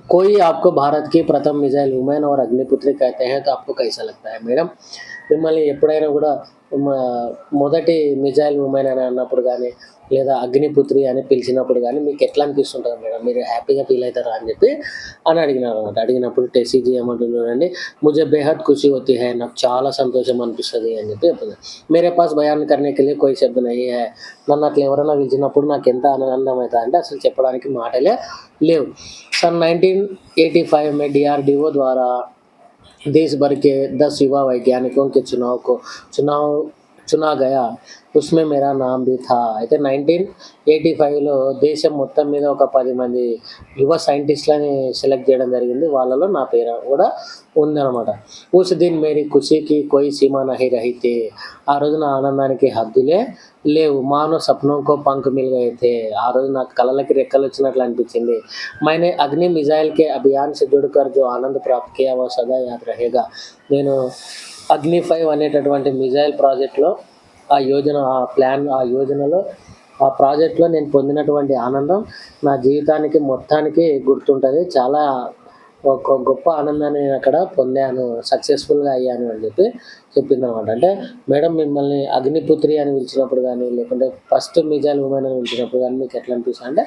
कोई आपको भारत की प्रथम मिसाइल वुमेन और अग्निपुत्री कहते हैं तो आपको कैसा लगता है మేడం మిమ్మల్ని ఎప్పుడైనా కూడా మొదటి మిజైల్ ఉమెన్ అని అన్నప్పుడు కానీ లేదా అగ్నిపుత్రి అని పిలిచినప్పుడు కానీ మీకు ఎట్లా అనిపిస్తుంటుంది మేడం మీరు హ్యాపీగా ఫీల్ అవుతారా అని చెప్పి అడిగినారు అనమాట అడిగినప్పుడు టెసీజీ ఏమంటున్నారండి मुझे बेहद खुशी होती है నాకు చాలా సంతోషం అనిపిస్తుంది అని చెప్పి చెప్పింది मेरे पास बयान करने के लिए कोई शब्द नहीं है నన్ను అట్లా ఎవరైనా పిలిచినప్పుడు నాకు ఎంత ఆనందం అవుతుంది అంటే అసలు చెప్పడానికి మాటలే లేవు सन 1985 में DRDO द्वारा देश भर के 10 युवा वैज्ञानिकों के चुना गया उसमें मेरा नाम भी था అయితే 1985లో దేశం మొత్తం మీద ఒక 10 మంది యువ సైంటిస్టులని సెలెక్ట్ చేయడం జరిగింది వాళ్ళలో నా పేరు కూడా ఉందన్నమాట उस दिन मेरी खुशी की कोई सीमा नहीं रही थी ఆ రోజు నా ఆనందానికి హద్దులే లేవు మానో సప్నోं को पंख मिल गए थे ఆ రోజు నాకు కలలకి రెక్కలు వచ్చినట్లు అనిపించింది मैंने अग्नि मिसाइल के अभियान से जुड़कर जो आनंद प्राप्त किया वो सदा याद रहेगा నేను అగ్ని 5 అనేటటువంటి మిజైల్ ప్రాజెక్ట్లో ఆ ప్రాజెక్ట్లో నేను పొందినటువంటి ఆనందం నా జీవితానికి మొత్తానికి గుర్తుంటుంది చాలా ఒక గొప్ప ఆనందాన్ని నేను అక్కడ పొందాను సక్సెస్ఫుల్గా అయ్యాను అని చెప్పి చెప్పింది అనమాట అంటే మేడం మిమ్మల్ని అగ్నిపుత్రి అని పిలిచినప్పుడు కానీ లేకుంటే ఫస్ట్ మిజైల్ ఉమెన్ అని పిలిచినప్పుడు కానీ మీకు ఎట్లా అనిపిస్తుంది అంటే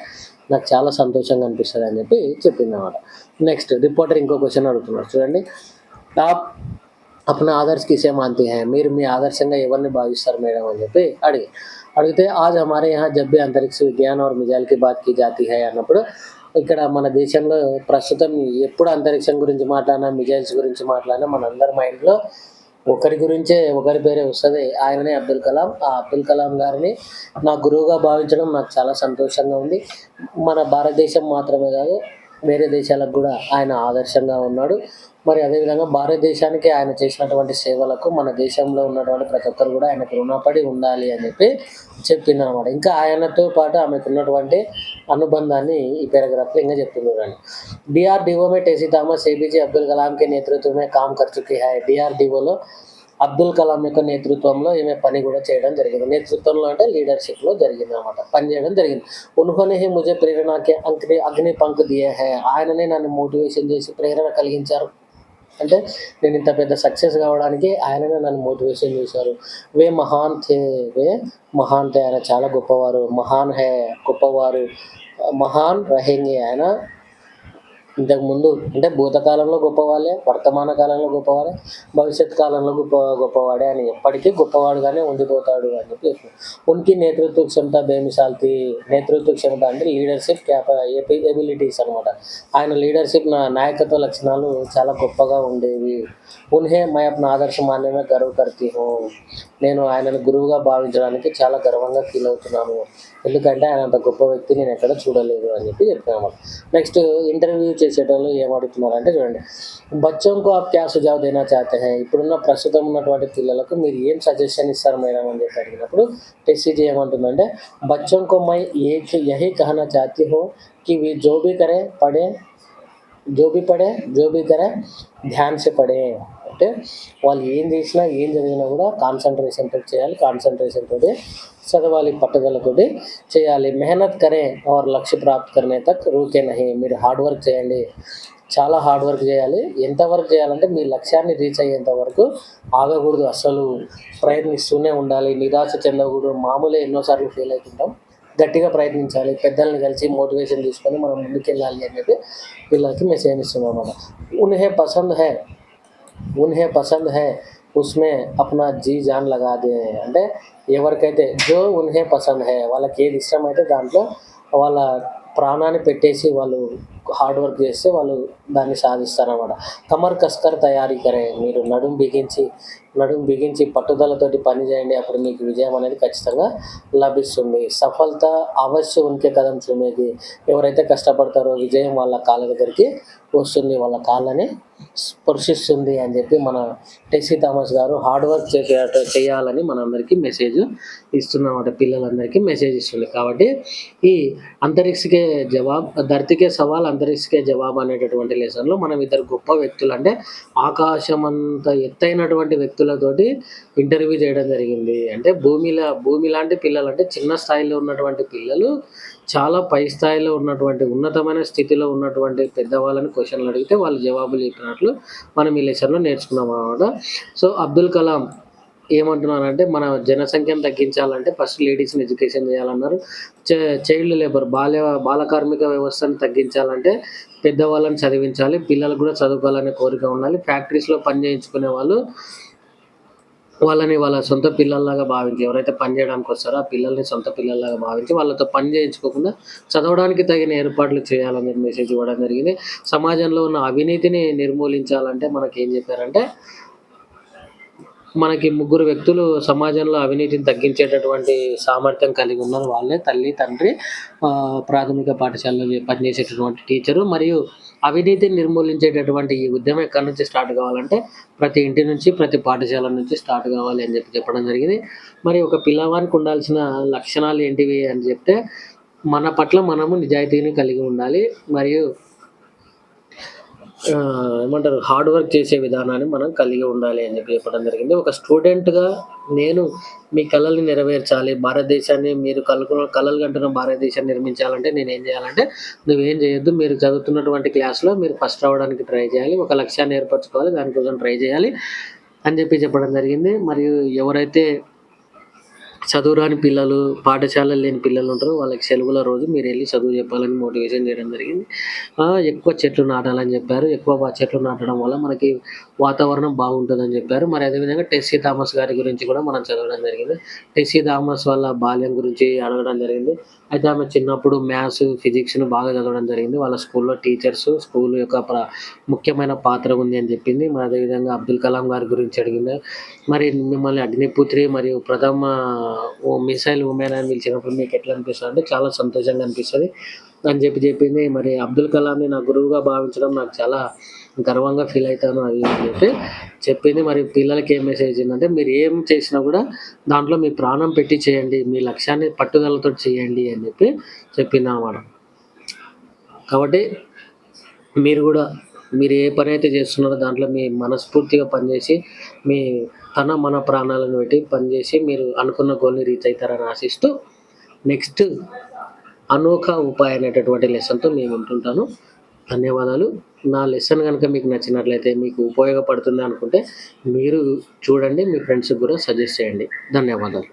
నాకు చాలా సంతోషంగా అనిపిస్తుంది అని చెప్పి చెప్పింది అనమాట నెక్స్ట్ రిపోర్టర్ ఇంకో క్వశ్చన్ అడుగుతున్నారు చూడండి టాప్ अपना आदर्श किसे मानते हैं మీరు మీ ఆదర్శంగా ఎవరిని భావిస్తారు మేడం అని చెప్పి అడిగితే आज हमारे यहाँ जब भी अंतरिक्ष विज्ञान और मिसाइल की बात की जाती है అన్నప్పుడు ఇక్కడ మన దేశంలో ప్రస్తుతం ఎప్పుడు అంతరిక్షం గురించి మాట్లాడినా మిజైల్స్ గురించి మాట్లాడినా మనందరి మైండ్లో ఒకరి గురించే ఒకరి పేరే వస్తది. ఆయననే అబ్దుల్ కలాం. ఆ అబ్దుల్ కలాం గారిని నా గురువుగా భావించడం నాకు చాలా సంతోషంగా ఉంది. మన భారతదేశం మాత్రమే కాదు, వేరే దేశాలకు గూడా ఆయన ఆదర్శంగా ఉన్నాడు. మరి అదేవిధంగా భారతదేశానికి ఆయన చేసినటువంటి సేవలకు మన దేశంలో ఉన్నటువంటి ప్రతి ఒక్కరు గూడా ఆయనకు రుణపడి ఉండాలి అని చెప్పిందనమాట. ఇంకా ఆయనతో పాటు ఆమెకున్నటువంటి అనుబంధాన్ని ఈ పారాగ్రాఫ్‌లో ఇంగా చెప్తుంది చూడండి. डीआरडीओ में टेसी थॉमस, एपीजे अब्दुल कलाम के नेतृत्व में काम कर चुकी है. डीआरडीओలో అబ్దుల్ కలాం యొక్క నేతృత్వంలో ఈమె పని కూడా చేయడం జరిగింది. నేతృత్వంలో అంటే లీడర్‌షిప్‌లో జరిగిందనమాట. పని చేయడం జరిగింది. ఉన్హోనే హీ ముझे ప్రేరణ కే అగ్ని పంఖ్ దియే హై. ఆయననే నన్ను మోటివేషన్ చేసి ప్రేరణ కలిగించారు. అంటే నేను ఇంత పెద్ద సక్సెస్ కావడానికి ఆయననే నన్ను మోటివేషన్ చేశారు. వే మహాన్ థే, వే మహాన్ థే, ఆయన చాలా గొప్పవారు. మహాన్ హై, గొప్పవారు. మహాన్ రహేంగే, ఆయన ఇంతకుముందు అంటే భూతకాలంలో గొప్పవాళ్ళే, వర్తమాన కాలంలో గొప్పవారే, భవిష్యత్ కాలంలో గొప్పవాడే అని ఎప్పటికీ గొప్పవాడుగానే ఉండిపోతాడు అని చెప్పారు. ఉనికి నేతృత్వ క్షమత బేమిసాల్ థీ. నేతృత్వ క్షమత అంటే లీడర్‌షిప్ ఎబిలిటీస్ అనమాట. ఆయన లీడర్‌షిప్ నాయకత్వ లక్షణాలు చాలా గొప్పగా ఉండేవి. ఉన్హే మై అప్నా ఆదర్శ మాన్నే మే గర్వ్ కర్తీ హూ. నేను ఆయనను గురువుగా భావించడానికి చాలా గర్వంగా ఫీల్ అవుతున్నాను. ఎందుకంటే ఆయన అంత గొప్ప వ్యక్తి నేను ఎక్కడ చూడలేదు అని చెప్పారన్నమాట. నెక్స్ట్ ఇంటర్వ్యూ చేసేటోళ్ళు ఏమడుగుతున్నారంటే చూడండి. బచ్చోంకో ఆప్ క్యా సుజావ్ దేనా చాతే హై. ఇప్పుడున్న ప్రస్తుతం ఉన్నటువంటి పిల్లలకు మీరు ఏం సజెషన్ ఇస్తారు మేడం అని చెప్పి అడిగినప్పుడు టెస్సీజీ ఏమంటుందంటే, బచ్చోంకో మై ఏక్ యహీ కహనా చాహతీ హూ కి వీ జో భీ కరే పఢే, జో భీ పఢే, జో భీ కరే ధ్యాన్ సే పఢే. అంటే వాళ్ళు ఏం చేసినా, ఏం జరిగినా కూడా కాన్సంట్రేషన్‌తో చేయాలి. కాన్సంట్రేషన్‌తోటి చదవాలి, పట్టుదలతోటి చేయాలి. మెహనత్ కరే और లక్ష్య ప్రాప్త్ కర్నే తక్ రూకే నహీ. మీరు హార్డ్ వర్క్ చేయండి. చాలా హార్డ్ వర్క్ చేయాలి. ఎంత వరకు చేయాలంటే మీ లక్ష్యాన్ని రీచ్ అయ్యేంత వరకు ఆగకూడదు. అస్సలు ప్రయత్నిస్తూనే ఉండాలి. నిరాశ చెందకూడదు. మామూలే, ఎన్నో సార్లు ఫెయిల్ అవుతుంటాం. గట్టిగా ప్రయత్నించాలి. పెద్దల్ని కలిసి మోటివేషన్ తీసుకొని మనం ముందుకెళ్ళాలి అని చెప్పి వీళ్ళకి మెసేజ్ ఇస్తున్నామన్నమాట. ఉన్హే పసంద్ హై, ఉన్హే పసంద్ హై ఉస్మే అప్నా జీ జాన్ లగా దే. అంటే ఎవరికైతే జో ఉన్హే పసంద్ హై, వాళ్ళకి ఏది ఇష్టమైతే దాంట్లో వాళ్ళ ప్రాణాన్ని పెట్టేసి వాళ్ళు హార్డ్ వర్క్ చేస్తే వాళ్ళు దాన్ని సాధిస్తారనమాట. కమర్ కస్కర్ తయారీ కరే. మీరు నడుం బిగించి పట్టుదలతోటి పని చేయండి. అప్పుడు మీకు విజయం అనేది ఖచ్చితంగా లభిస్తుంది. సఫలత అవశ్య ఉన్కే కదం చుమేగి. ఎవరైతే కష్టపడతారో విజయం వాళ్ళ కాళ్ళ దగ్గరికి వస్తుంది, వాళ్ళ కాళ్ళని స్పర్శిస్తుంది అని చెప్పి మన టెస్సీ థామస్ గారు హార్డ్ వర్క్ చేయాలని మనందరికీ మెసేజ్ ఇస్తున్నమాట. పిల్లలందరికీ మెసేజ్ ఇస్తుంది. కాబట్టి ఈ అంతరిక్షకే జవాబ్, ధర్తీకే సవాల్ అంతరిక్షకే జవాబు అనేటటువంటి లెసన్‌లో మనం ఇద్దరు గొప్ప వ్యక్తులు అంటే ఆకాశమంత ఎత్తైనటువంటి వ్యక్తులతోటి ఇంటర్వ్యూ చేయడం జరిగింది. అంటే భూమి లాంటి పిల్లలు, అంటే చిన్న స్థాయిలో ఉన్నటువంటి పిల్లలు చాలా పై స్థాయిలో ఉన్నటువంటి ఉన్నతమైన స్థితిలో ఉన్నటువంటి పెద్దవాళ్ళని క్వెషన్‌లు అడిగితే వాళ్ళు జవాబులు చెప్పినట్లు మనం ఈ లెసన్‌లో నేర్చుకున్నామన్నమాట. సో, అబ్దుల్ కలాం ఏమంటున్నారంటే మన జనసంఖ్యను తగ్గించాలంటే ఫస్ట్ లేడీస్‌ని ఎడ్యుకేషన్ చేయాలన్నారు. చైల్డ్ లేబర్, బాల కార్మిక వ్యవస్థను తగ్గించాలంటే పెద్దవాళ్ళని చదివించాలి. పిల్లలకు కూడా చదువుకోవాలనే కోరిక ఉండాలి. ఫ్యాక్టరీస్‌లో పని చేయించుకునే వాళ్ళని వాళ్ళ సొంత పిల్లల్లాగా భావించి, ఎవరైతే పని చేయడానికి వస్తారో ఆ పిల్లల్ని సొంత పిల్లల్లాగా భావించి వాళ్ళతో పని చేయించుకోకుండా చదవడానికి తగిన ఏర్పాట్లు చేయాలని మెసేజ్ ఇవ్వడం జరిగింది. సమాజంలో ఉన్న అవినీతిని నిర్మూలించాలంటే మనకేం చెప్పారంటే, మనకి ముగ్గురు వ్యక్తులు సమాజంలో అవినీతిని తగ్గించేటటువంటి సామర్థ్యం కలిగి ఉన్నారు. వాళ్ళే తల్లి, తండ్రి, ప్రాథమిక పాఠశాలలో పనిచేసేటటువంటి టీచరు. మరియు అవినీతిని నిర్మూలించేటటువంటి ఈ ఉద్యమం ఎక్కడి నుంచి స్టార్ట్ కావాలంటే ప్రతి ఇంటి నుంచి, ప్రతి పాఠశాల నుంచి స్టార్ట్ కావాలి అని చెప్పడం జరిగింది. మరి ఒక పిల్లవానికి ఉండాల్సిన లక్షణాలు ఏంటివి అని చెప్తే, మన పట్ల మనము నిజాయితీని కలిగి ఉండాలి. మరియు ఏమంటారు, హార్డ్ వర్క్ చేసే విధానాన్ని మనం కలిగి ఉండాలి అని చెప్పడం జరిగింది. ఒక స్టూడెంట్‌గా నేను మీ కలల్ని నెరవేర్చాలి. భారతదేశాన్ని మీరు కలలు కంటున్న భారతదేశాన్ని నిర్మించాలంటే నేనేం చేయాలంటే, నువ్వేం చేయొద్దు. మీరు చదువుతున్నటువంటి క్లాస్‌లో మీరు ఫస్ట్ రావడానికి ట్రై చేయాలి. ఒక లక్ష్యాన్ని ఏర్పరచుకోవాలి. దానికోసం ట్రై చేయాలి అని చెప్పడం జరిగింది. మరియు ఎవరైతే చదువురాని పిల్లలు, పాఠశాలలు లేని పిల్లలు ఉంటారో వాళ్ళకి సెలవుల రోజు మీరెళ్ళి చదువు చెప్పాలని మోటివేషన్ చేయడం జరిగింది. ఎక్కువ చెట్లు నాటాలని చెప్పారు. ఎక్కువ చెట్లు నాటడం వల్ల మనకి వాతావరణం బాగుంటుందని చెప్పారు. మరి అదేవిధంగా టెస్సీ థామస్ గారి గురించి కూడా మనం చదవడం జరిగింది. టెస్సీ థామస్ వాళ్ళ బాల్యం గురించి అడగడం జరిగింది. అయితే ఆమె చిన్నప్పుడు మ్యాథ్స్, ఫిజిక్స్‌ని బాగా చదవడం జరిగింది. వాళ్ళ స్కూల్‌లో టీచర్స్ స్కూల్ యొక్క ముఖ్యమైన పాత్ర ఉంది అని చెప్పింది. మరి అదేవిధంగా అబ్దుల్ కలాం గారి గురించి అడిగింది. మరి మిమ్మల్ని అగ్నిపుత్రి మరియు ప్రథమ మిసైల్ ఉమెన్ అని పిలిచినప్పుడు మీకు ఎట్లా అనిపిస్తది అంటే చాలా సంతోషంగా అనిపిస్తది అని చెప్పింది. మరి అబ్దుల్ కలాంని నా గురువుగా భావించడం నాకు చాలా గర్వంగా ఫీల్ అయితాను అది ఇది అని చెప్పింది. మరి పిల్లలకి ఏం మెసేజ్ ఇచ్చిందంటే మీరు ఏం చేసినా కూడా దాంట్లో మీ ప్రాణం పెట్టి చేయండి. మీ లక్ష్యాన్ని పట్టుదలతోటి చేయండి అని చెప్పిందనమాట. కాబట్టి మీరు గూడా మీరు ఏ పనైతే చేస్తున్నారో దాంట్లో మీ మనస్ఫూర్తిగా పనిచేసి, మీ మన ప్రాణాలను పెట్టి పనిచేసి మీరు అనుకున్న గోల్‌ని రీచ్ అయితారని ఆశిస్తూ నెక్స్ట్ అనోఖా ఉపాయ్ అనేటటువంటి లెసన్‌తో మీ ముందుంటాను. ధన్యవాదాలు. నా లెసన్ గనుక మీకు నచ్చినట్లయితే, మీకు ఉపయోగపడుతుంది అనుకుంటే మీరు చూడండి. మీ ఫ్రెండ్స్‌కి కూడా సజెస్ట్ చేయండి. ధన్యవాదాలు.